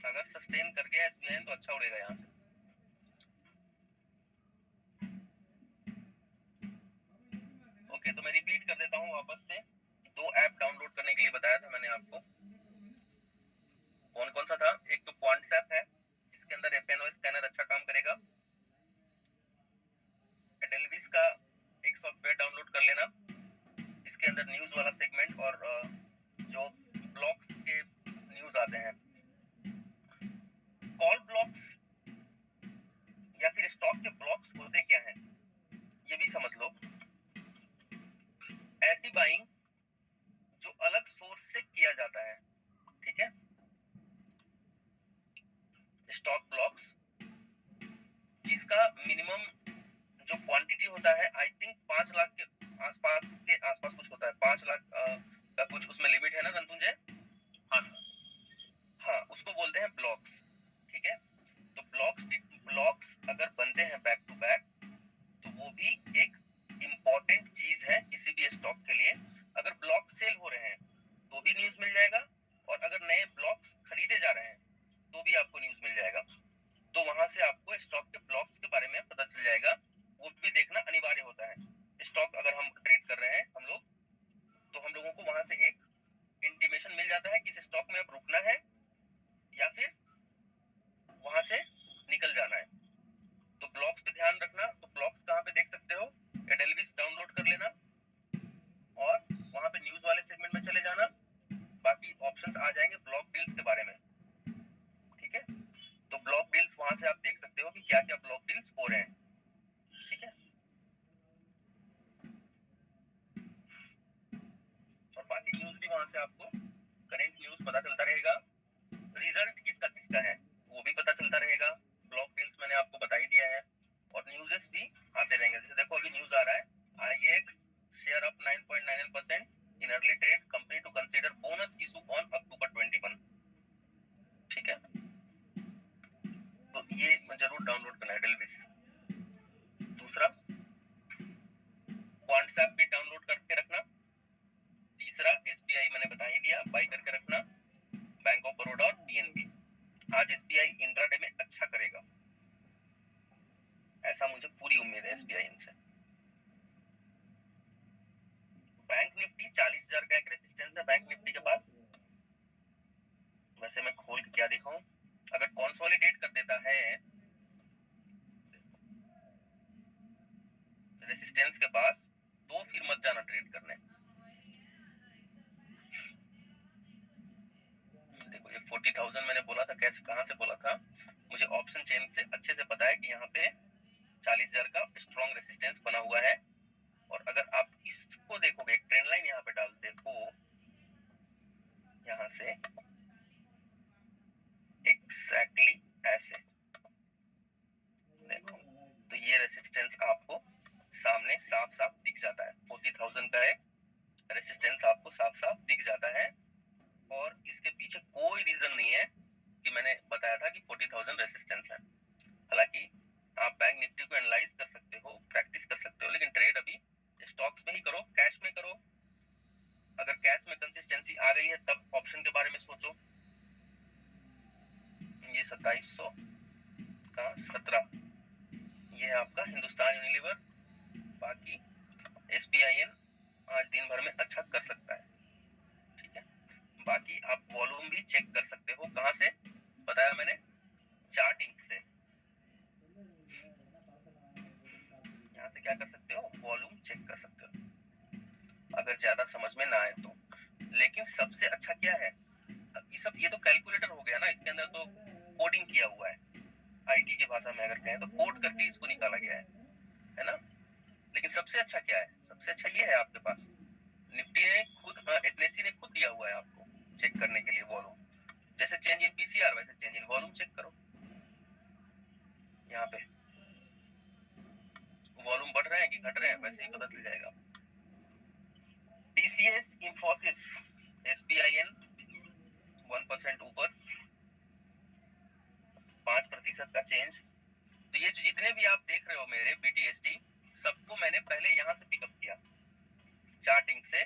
अगर सस्टेन कर गया SBIN तो अच्छा उड़ेगा यहाँ से। ओके, तो मैं रिपीट कर देता हूँ वापस से। 2 ऐप डाउनलोड करने के लिए बताया था मैंने आपको। कौन कौन सा था? एक तो क्वांट्स ऐप है, जिसके अंदर FNO स्कैनर अच्छा काम करेगा। एडेल्विस का एक सॉफ्टवेयर डाउनलोड कर लेना, इसके अंदर न्यूज वाला सेगमेंट और जो ब्लॉक्स के न्यूज आते हैं, कॉल ब्लॉक्स या फिर स्टॉक के ब्लॉक्स होते क्या हैं ये भी समझ लो। ऐसी बाइंग जो अलग सोर्स से किया जाता है, ठीक है। स्टॉक ब्लॉक्स जिसका मिनिमम जो क्वांटिटी होता है, आई थिंक 5 लाख के आसपास कुछ होता है। 5 लाख का कुछ उसमें लिमिट है ना रणतुंजय? हाँ, उसको बोलते हैं ब्लॉक्स, ठीक है। तो ब्लॉक्स अगर बनते हैं बैक टू बैक तो वो भी एक इम्पोर्टेंट चीज है किसी भी स्टॉक के लिए। अगर ब्लॉक सेल हो रहे हैं तो भी न्यूज मिल जाएगा, और अगर नए ब्लॉक्स खरीदे जा रहे हैं तो भी आपको न्यूज मिल जाएगा। तो वहां से आपको स्टॉक के ब्लॉक्स के बारे में पता चल जाएगा, वो भी देखना अनिवार्य होता है। स्टॉक अगर हम ट्रेड कर रहे हैं हम लोग, तो हम लोगों को वहां से एक इंटीमेशन मिल जाता है कि इस स्टॉक में अब रुकना है या फिर वहां से निकल जाना है। तो ब्लॉक्स पे ध्यान रखना। तो ब्लॉक्स कहाँ पे देख सकते हो? एडेल्विस डाउनलोड कर लेना और वहां पे न्यूज वाले सेगमेंट में चले जाना, बाकी ऑप्शंस आ जाएंगे ब्लॉक डील्स के बारे में, ठीक है। तो ब्लॉक डील्स वहां से आप देख सकते हो कि क्या क्या ब्लॉक डील्स हो रहे हैं, ठीक है। और बाकी न्यूज भी वहां से आपको करेंट न्यूज पता चलता रहेगा। रिजल्ट किसका किसका है वो भी पता चलता रहेगा। ब्लॉक डील्स मैंने आपको बता ही दिया है, और न्यूज़ेस भी आते रहेंगे। जैसे देखो अभी न्यूज आ रहा है, IEX share up 9.99% in early trade, company to consider bonus issue on October 21, ठीक है। तो ये जरूर डाउनलोड करना है एडेल्विस। दूसरा, क्वांट्स ऐप भी डाउनलोड करके रखना। तीसरा, SBI मैंने बता ही दिया, बाय करके रखना। बैंक ऑफ बड़ौदा और PNB। आज SBI इंट्राडे में अच्छा करेगा, ऐसा मुझे पूरी उम्मीद है SBI से। बैंक निफ्टी 40,000 का एक रेजिस्टेंस है बैंक निफ्टी के पास। वैसे मैं खोल के क्या दिखाऊं? अगर कंसोलिडेट कर देता है रेजिस्टेंस के पास तो फिर मत जाना ट्रेड करने। देखो ये 40,000 मैंने बोला था, कैसे कहां से बोला था? मुझे ऑप्शन चेन से अच्छे से पता है कि यहाँ पे 40,000 का स्ट्रॉन्ग रेजिस्टेंस बना हुआ है। और अगर आप इसको देखोगे, एक ट्रेंड लाइन यहाँ पे डालते हो, यहाँ से एग्जैक्टली ऐसे देखो, तो ये रेजिस्टेंस आपको सामने साफ साफ दिख जाता है। 40,000 का एक रेजिस्टेंस आपको साफ साफ दिख जाता है, और इसके पीछे कोई रीजन नहीं है कि मैंने बताया था कि 40,000 रेजिस्टेंस है। हालांकि आप बैंक निफ्टी को एनालाइज कर सकते हो, प्रैक्टिस कर सकते हो, लेकिन ट्रेड अभी स्टॉक्स में ही करो, कैश में करो। अगर कैश में कंसिस्टेंसी आ गई है तब ऑप्शन के बारे में सोचो। ये 2700 का 17, ये है आपका हिंदुस्तान यूनिलीवर। बाकी SBIN सबसे अच्छा क्या है? सबसे अच्छा ये है आपके पास, निफ्टी ने खुद एनएससी ने खुद दिया हुआ है आपको चेक करने के लिए वॉल्यूम, जैसे चेंज इन पीसीआर वैसे चेंज इन वॉल्यूम चेक करो। यहाँ पे वॉल्यूम बढ़ रहे हैं कि घट रहे हैं वैसे ही पता चल जाएगा। टीसीएस, इंफोसिस, एसबीआईएन 1% ऊपर, 5% का चेंज। तो ये जितने भी आप देख रहे हो मेरे बीटीएसटी, सबको मैंने पहले यहाँ से पिकअप किया चार्टिंग से,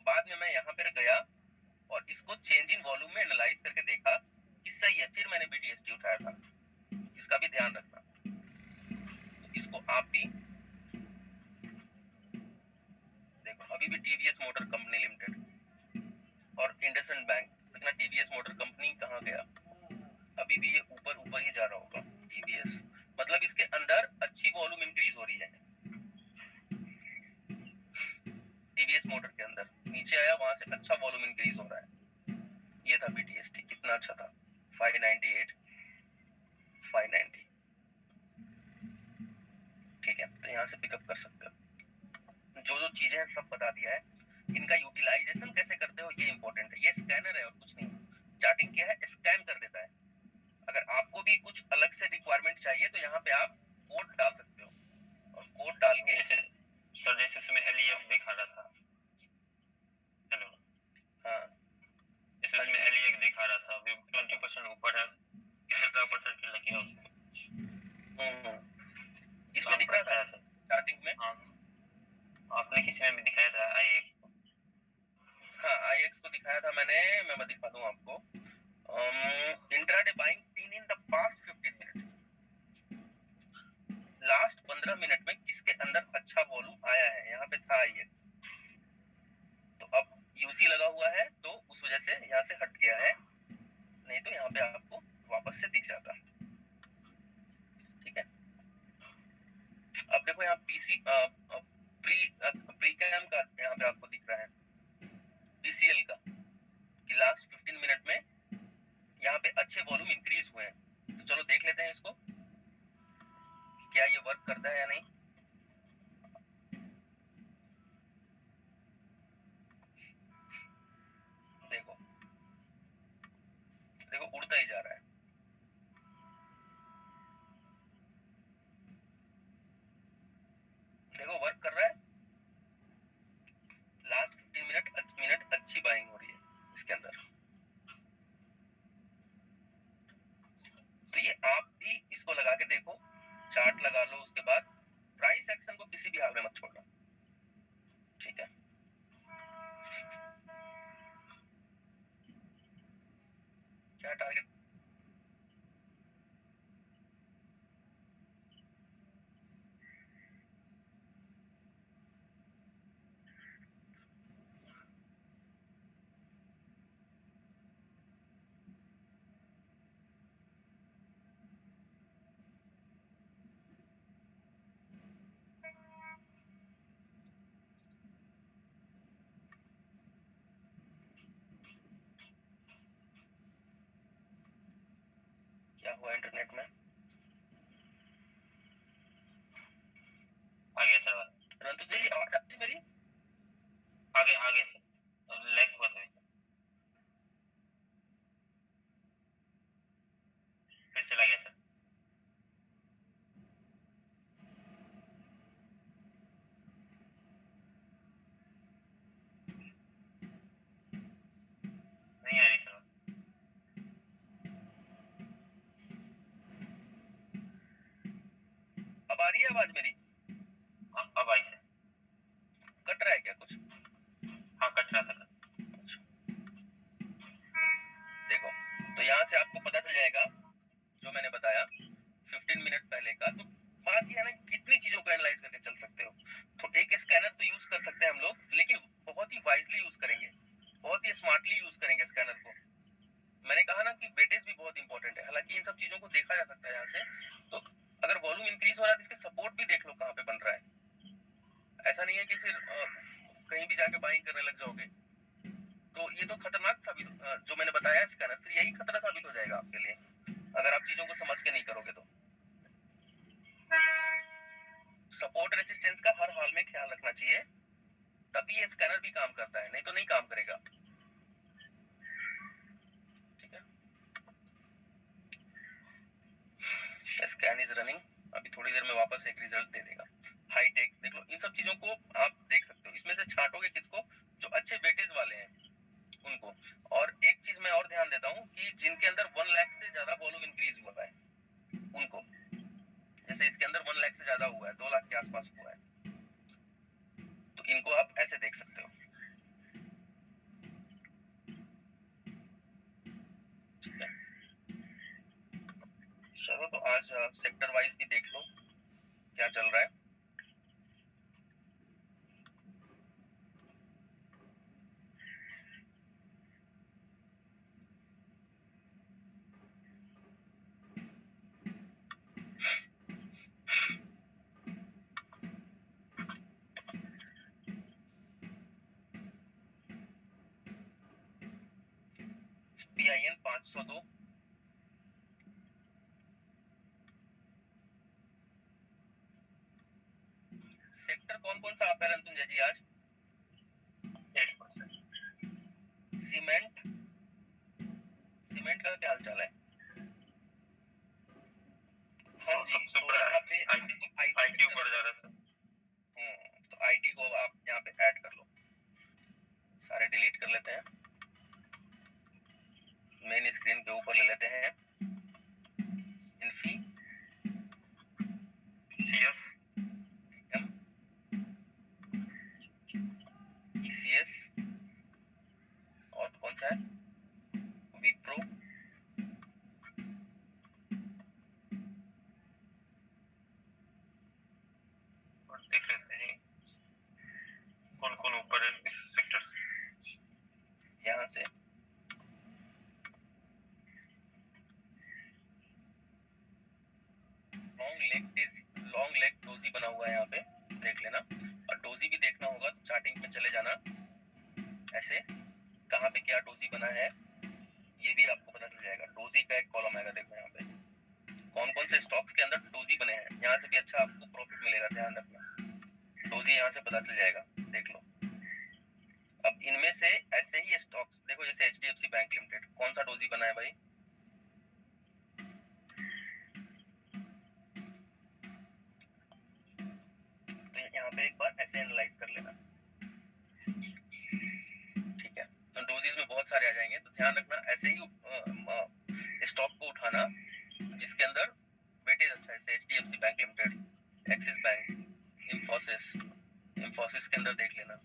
बाद में मैं यहाँ पर गया और इसको चेंज इन वॉल्यूम में एनालाइज करके देखा कि सही है, फिर मैंने बीटीएसटी उठाया था। इसका भी ध्यान रखना। तो इसको आप भी देखो, अभी भी टीवीएस मोटर कंपनी लिमिटेड और इंडसइंड बैंक, लेकिन टीवीएस मोटर कंपनी कहाँ गया? अभी भी ये ऊपर ऊपर ही जा रहा होगा टीवीएस, मतलब इसके अंदर अच्छी वॉल्यूम इंक्रीज हो रही है। टीवीएस मोटर के अंदर नीचे आया, वहां से अच्छा वॉल्यूम इंक्रीज हो रहा है। ये था बीटीएसटी, कितना अच्छा था, 598, 590। ठीक है, तो यहाँ से पिकअप कर सकते हो। जो जो चीजें हैं सब बता दिया है। इनका यूटिलाइजेशन कैसे करते हो ये इंपॉर्टेंट है। ये स्कैनर है और कुछ नहीं। चार्टिंग क्या है, स्कैन कर देता है। अगर आपको भी कुछ अलग से रिक्वायरमेंट चाहिए तो यहाँ पे आप कोड डाल सकते हो, और कोड डाल के सर जैसे इसमें एलईएफ दिखा रहा था, हेलो, हाँ जैसे इसमें एलईएफ दिखा रहा था, अभी 20% ऊपर है, किसी 10% की लगी है उसको। इसमें दिख रहा था चार्टिंग में। हाँ, आपने किसी में भी दिखाया था आईएक्स को? हाँ, आईएक्स को दिखाया था मैंने, मैं दिखा दूं आपको। Intraday buying seen in the past 15 minute, last 15 minute में किसके अंदर अच्छा वॉल्यूम आया है, यहाँ पे था आईएक्स। तो अब यूसी लगा हुआ है तो उस वजह से यहाँ से हट गया है, नहीं तो यहाँ पे आपको वापस से दिख जाता। ठीक है, अब देखो यहाँ पीसी प्री कैम का यहाँ पे आपको दिख रहा है, पीसीएल का, कि लास्ट 15 मिनट में यहाँ पे अच्छे वॉल्यूम इंक्रीज हुए हैं। तो चलो देख लेते हैं इसको, क्या ये वर्क करता है या नहीं। देखो देखो, उड़ता ही जा रहा है। देखो वर्क कर रहा है, लास्ट 15 मिनट अच्छी बाइंग हो रही है इसके अंदर। तो ये आप भी इसको लगा के देखो, चार्ट लगा लो, उसके बाद प्राइस एक्शन को किसी भी हाल में मत छोड़ना। ठीक है, क्या टारगेट? क्या हुआ इंटरनेट में? आ गया सर, रंतु जी आवाज आती है मेरी? आगे आगे सर, लैग हुआ था, फिर चला गया सर। नहीं आ रही सर। अब आ रही है आवाज मेरी? अब आई सर। कट रहा है क्या कुछ? हाँ कट रहा था। देखो, तो यहाँ से आपको पता चल जाएगा जो मैंने बताया 15 मिनट पहले का। तो बात ये है ना, कितनी चीजों को एनालाइज करके चल सकते हो। तो एक स्कैनर तो यूज कर सकते हैं हम लोग, लेकिन बहुत ही वाइजली यूज करेंगे, बहुत ही स्मार्टली यूज करेंगे स्कैनर को। मैंने कहा ना कि वेटेज भी बहुत इंपॉर्टेंट है। हालांकि इन सब चीजों को देखा जा सकता है यहाँ से। तो अगर वॉल्यूम इंक्रीज हो रहा है तो इसके सपोर्ट भी देख लो कहाँ पे बन रहा है। ऐसा नहीं है कि फिर कहीं भी जाके बाइंग करने लग जाओगे, तो ये तो खतरनाक साबित, जो मैंने बताया स्कैनर, फिर यही खतरा साबित हो जाएगा आपके लिए अगर आप चीजों को समझ के नहीं करोगे तो। सपोर्ट रेसिस्टेंस का हर हाल में ख्याल रखना चाहिए, तभी ये स्कैनर भी काम करता है, नहीं तो नहीं काम करेगा। ठीक है, स्कैन इज रनिंग, अभी थोड़ी देर में वापस एक रिजल्ट दे देगा। हाई टेक देख लो, इन सब चीजों को आप देख सकते हो। इसमें से छांटोगे किसको, जो अच्छे वेटेज वाले हैं उनको। और एक चीज मैं और ध्यान देता हूँ कि जिनके अंदर 1 लाख से ज्यादा वॉल्यूम इंक्रीज हुआ है उनको, जैसे इसके अंदर 1 लाख से ज्यादा हुआ है, 2 लाख के आसपास हुआ है, तो इनको आप ऐसे देख सकते हो। ठीक है, चलो तो आज सेक्टर वाइज भी देख लो क्या चल रहा है। BIN 502, सेक्टर कौन कौन सा आपका रणतुंजय जी आज? 8%। सीमेंट का क्या हाल चाल है? हाँ जी, सबसे तो बड़ा यहाँ पे आईटी ऊपर जा रहा है। तो आईटी को आप यहाँ पे ऐड कर लो, सारे डिलीट कर लेते हैं, मेन स्क्रीन के ऊपर ले लेते हैं इन्फी, सीएस, एम, ईसीएस, और कौन सा है, विप्रो, और देख लेते हैं कौन कौन ऊपर है इस सेक्टर से। यहाँ से लॉन्ग लेग डोजी बना हुआ है यहाँ पे, देख लेना। और डोजी भी देखना होगा तो चार्टिंग में चले जाना, ऐसे कहाँ पे क्या डोजी बना है ये भी आपको पता चल जाएगा। डोजी का एक कॉलम आएगा, देखो यहाँ पे कौन कौन से स्टॉक्स के अंदर डोजी बने हैं, यहाँ से भी अच्छा आपको प्रॉफिट मिलेगा, ध्यान रखना। डोजी यहाँ से पता चल जाएगा, देख लो। अब इनमें से ऐसे ही स्टॉक्स देखो, जैसे HDFC बैंक लिमिटेड, कौन सा डोजी बना है भाई? तो यहाँ पे एक बार ऐसे एनालाइज कर लेना। ठीक है, तो डोजीज में बहुत सारे आ जाएंगे, तो ध्यान रखना ऐसे ही स्टॉक को उठाना जिसके अंदर वेटेज अच्छा है, जैसे HDFC bank limited, axis bank, Infosys के अंदर देख लेना।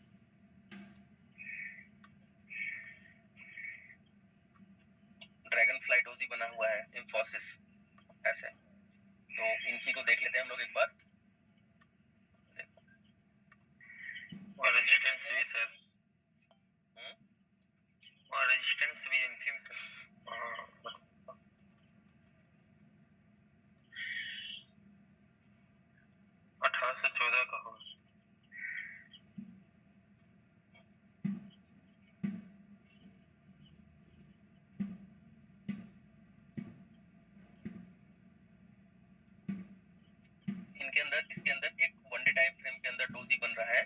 ड्रैगन फ्लाई डोजी बना हुआ है, इंफोसिस, ऐसे। तो इनकी को देख लेते हैं हम लोग एक बार। और रेजिस्टेंस भी सर, और रेजिस्टेंस भी इनकी 18 से 14 का हो। इनके अंदर, इसके अंदर एक वनडे टाइम फ्रेम के अंदर डोजी बन रहा है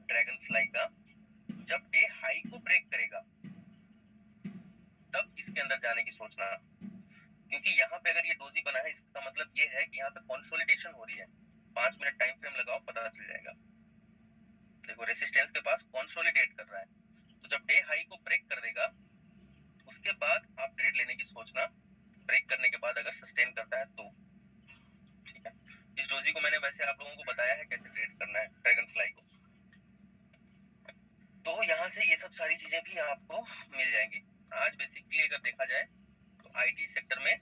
ड्रैगन फ्लाई का। जब डे हाई को ब्रेक करेगा तब इसके अंदर जाने की सोचना, क्योंकि यहाँ पे अगर ये डोजी बना है इसका मतलब ये है कि यहाँ पे कंसोलिडेशन हो रही है। 5 मिनट टाइम फ्रेम लगाओ, पता चल जाएगा। देखो रेसिस्टेंस के पास कंसोलिडेट कर रहा है, तो जब डे हाई को ब्रेक कर देगा उसके बाद आप ट्रेड लेने की सोचना, ब्रेक करने के बाद अगर सस्टेन करता है तो। ठीक है, इस डोजी को मैंने वैसे आप लोगों को बताया है कैसे ट्रेड करना है ड्रैगन फ्लाई को। तो यहाँ से ये सब सारी चीजें भी आपको मिल जाएंगी। आज बेसिकली अगर देखा जाए तो आईटी सेक्टर में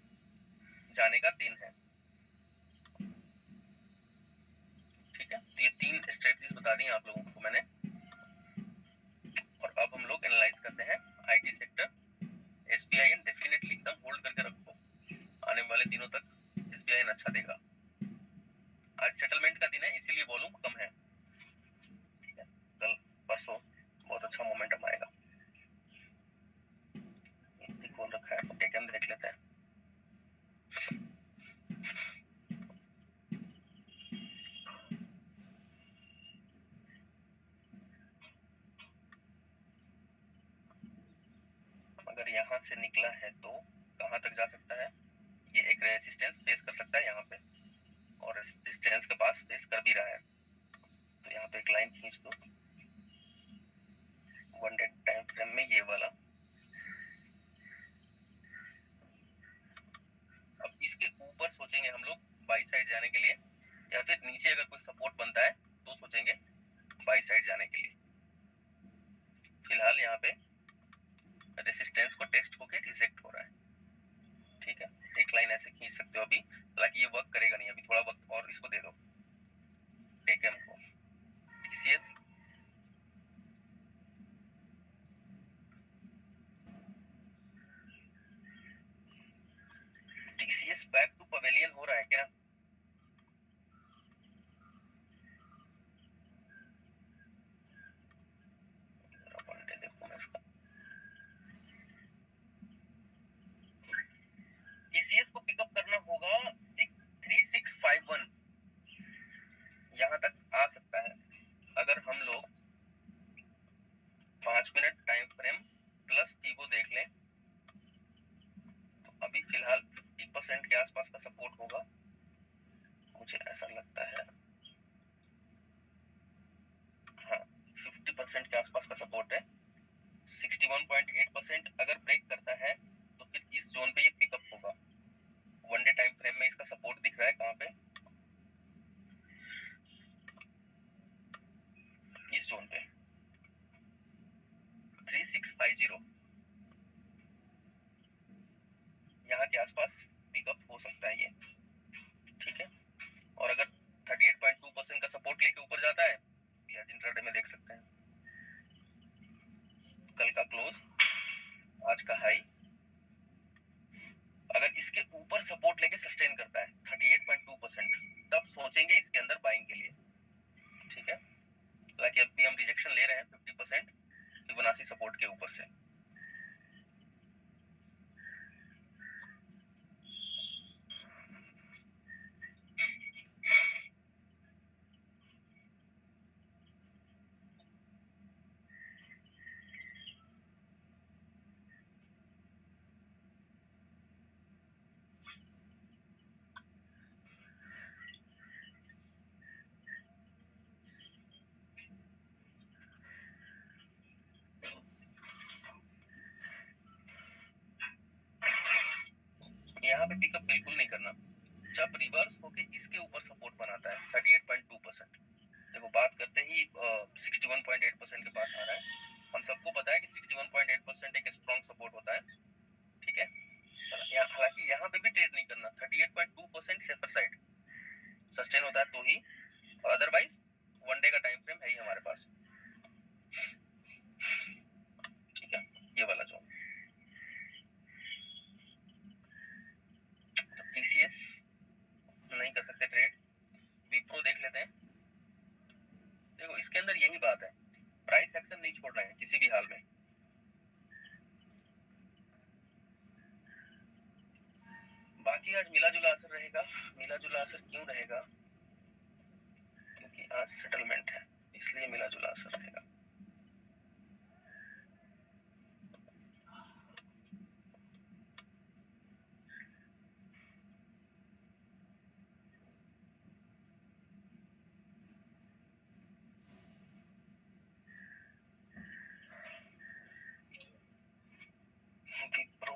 जाने का दिन है। ठीक है, तो ये 3 स्ट्रेटजीज बता दी आप लोगों को मैंने। और अब हम लोग एनालाइज करते हैं आईटी सेक्टर। SBIN डेफिनेटली एकदम होल्ड करके रखो, आने वाले दिनों तक SBIN अच्छा देगा। आज सेटलमेंट का दिन है इसीलिए वॉल्यूम कम है। ठीक है, कल परसों बहुत अच्छा मोमेंटम आएगा। खोल रखा है तो टेकन देख लेते हैं। यहाँ से निकला है तो कहाँ तक जा सकता है, ये एक रेजिस्टेंस फेस कर सकता है यहाँ पे, और रेजिस्टेंस के पास फेस कर भी रहा है। तो यहाँ पे एक लाइन खींच दो 1 डे टाइम फ्रेम में, ये वाला। अब इसके ऊपर सोचेंगे हम लोग बाई साइड जाने के लिए, या फिर नीचे अगर कोई सपोर्ट बनता है तो सोचेंगे बाई साइड जाने के लिए। फिलहाल यहाँ पे रेसिस्टेंस को टेस्ट होके रिजेक्ट हो रहा है, ठीक है। एक लाइन ऐसे खींच सकते हो अभी, हालांकि ये वर्क करेगा नहीं, अभी थोड़ा वक्त और इसको दे दो टेकएम को। TCS TCS back to pavilion हो रहा है क्या? देखो मैं इसका टीसीएस को पिकअप करना होगा 3651, यहाँ तक आ सकता है अगर हम लोग 5 मिनट टाइम फ्रेम प्लस पीवो देख लें। तो अभी फिलहाल 50% के आसपास का सपोर्ट होगा, मुझे ऐसा लगता है। हाँ, 50% के आसपास का सपोर्ट है। 61.8% अगर ब्रेक करता है तो फिर इस जोन पे ये पिकअप होगा। 1 डे टाइम फ्रेम में इसका सपोर्ट दिख रहा है कहाँ पे, इस जोन पे 3650, यहाँ के आसपास पिकअप हो सकता है ये, ठीक है। और अगर 38.2% का सपोर्ट लेके ऊपर जाता है, आज इंट्राडे में देख सकते हैं कल का क्लोज, आज का हाई, अगर इसके ऊपर सपोर्ट लेके सस्टेन करता है 38.2%, तब सोचेंगे इसके अंदर बाइंग के लिए, ठीक है। हालांकि अभी हम रिजेक्शन ले रहे हैं 50% फिबोनाची सपोर्ट के ऊपर से। यहाँ पे पिकअप बिल्कुल नहीं करना, जब रिवर्स होके इसके ऊपर सपोर्ट बनाता है 38.2%, देखो बात करते ही 61.8% के पास आ रहा है। हम सबको पता है कि 61.8% एक स्ट्रॉन्ग सपोर्ट होता है, ठीक है। हालांकि यहाँ पे भी ट्रेड नहीं करना, 38.2% सेफर साइड सस्टेन होता है तो ही, और अदरवाइज 1 डे का टाइम फ्रेम है ही हमारे पास, ठीक है। ये वाला जोन टीसीएस नहीं कर सकते ट्रेड, विप्रो देख लेते हैं। देखो इसके अंदर यही बात है, प्राइस एक्शन नहीं छोड़ रहे हैं किसी भी हाल में। बाकी आज मिला जुला असर रहेगा। मिला जुला असर क्यों रहेगा? क्योंकि आज सेटलमेंट है, इसलिए मिला जुला असर रहेगा। विप्रो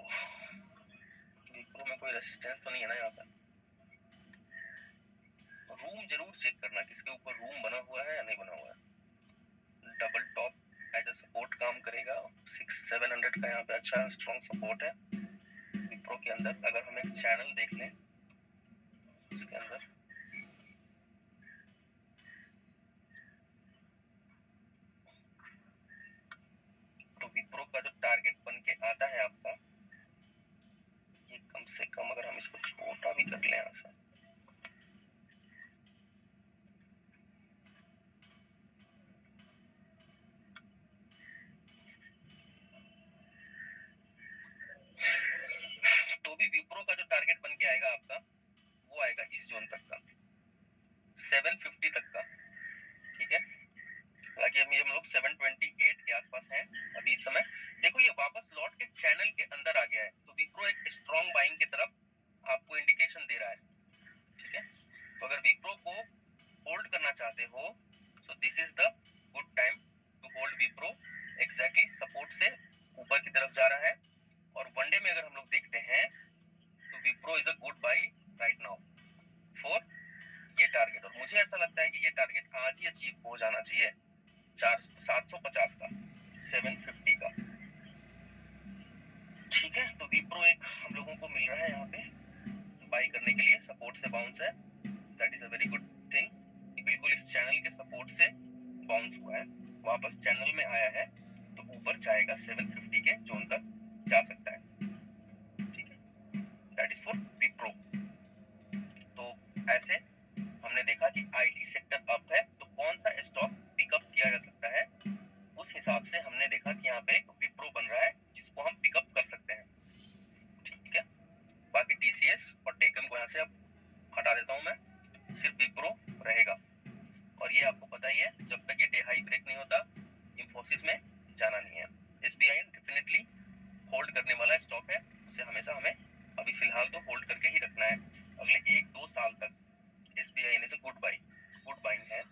विप्रो में कोई रेजिस्टेंस तो नहीं है ना यहाँ पर? रूम जरूर चेक करना किसके ऊपर रूम बना हुआ है या नहीं बना हुआ है। Double top as a support काम करेगा, 6-700 का यहाँ पे अच्छा स्ट्रॉन्ग सपोर्ट है विप्रो के अंदर। अगर हम एक चैनल देख लें इसके अंदर, तो विप्रो का जो टारगेट बन के आता है आपका, ये कम से कम अगर हम इसको छोटा भी कर लें यहाँ से, तो भी विप्रो का जो टारगेट बन के आएगा रहे हो, so this is the good time to hold Wipro. Exactly support से ऊपर की तरफ जा रहा है, और वनडे में अगर हम लोग देखते हैं तो Wipro is a good buy right now for ये टारगेट। और मुझे ऐसा लगता है कि ये टारगेट आज ही अचीव हो जाना चाहिए 750 का, 750 का। ठीक है, तो विप्रो एक हम लोगों को मिल रहा है यहाँ पे बाई करने के लिए, सपोर्ट से बाउंस है, that is a very good thing. बिल्कुल इस चैनल के सपोर्ट से बाउंस हुआ है, वापस चैनल में आया है, तो ऊपर जाएगा 750 के जोन तक जा सकता है। ठीक है, दैट इज फॉर विप्रो। तो ऐसे हमने देखा कि आईटी सेक्टर अप है, तो कौन सा स्टॉक पिकअप किया जा सकता है, उस हिसाब से हमने देखा कि यहाँ पे एक विप्रो बन रहा है जिसको हम पिकअप कर सकते हैं। ठीक है, बाकी टीसीएस और टेकम को यहाँ से अब हटा देता हूँ मैं, सिर्फ विप्रो रहेगा। और ये आपको पता ही है, जब तक ये डे हाई ब्रेक नहीं होता इंफोसिस में जाना नहीं है। एसबीआई डेफिनेटली होल्ड करने वाला स्टॉक है, उसे हमेशा हमें अभी फिलहाल तो होल्ड करके ही रखना है। अगले 1-2 साल तक एसबीआई ने से गुड बाइंग है।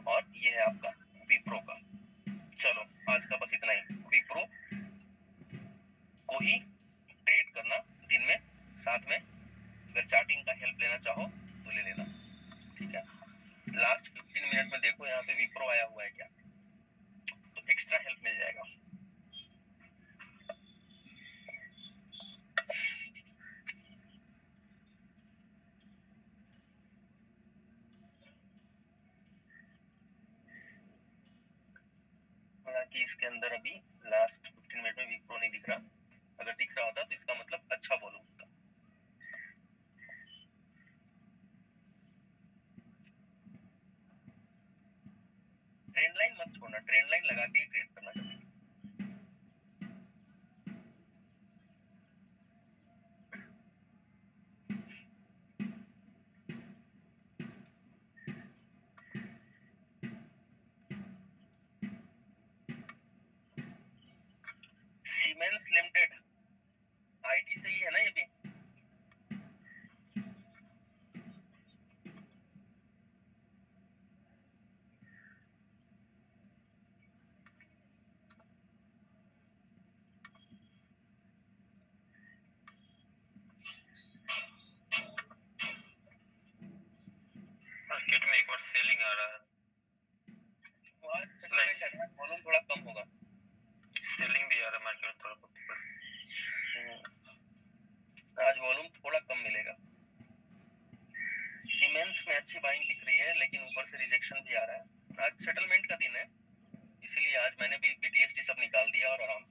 और ये है आपका विप्रो का। चलो आज का बस इतना ही। विप्रो को ही ट्रेड करना दिन में, साथ में अगर चार्टिंग का हेल्प लेना चाहो तो ले लेना। ठीक है, लास्ट 15 मिनट में देखो यहाँ पे विप्रो आया हुआ है क्या, तो एक्स्ट्रा हेल्प मिल जाएगा। हालांकि इसके अंदर अभी लास्ट 15 मिनट में विप्रो नहीं दिख रहा, अगर दिख रहा होता तो इसका मतलब अच्छा वॉल्यूम होता। ट्रेंड लाइन मत छोड़ना, ट्रेंड लाइन लगा के ही ट्रेड करना चाहिए। सीमेंस लिमिटेड आईटी से ही है ना ये भी। मार्केट में एक बार सेलिंग आ रहा है, आज सेटलमेंट है, वॉल्यूम थोड़ा कम होगा। सेलिंग भी आ रहा है मार्केट में थोड़ा बहुत। आज वॉल्यूम थोड़ा कम मिलेगा। सीमेंस में अच्छी बाइंग दिख रही है, लेकिन ऊपर से रिजेक्शन भी आ रहा है। आज सेटलमेंट का दिन है, इसीलिए आज मैंने भी बीटीएसटी सब निकाल दिया और आराम से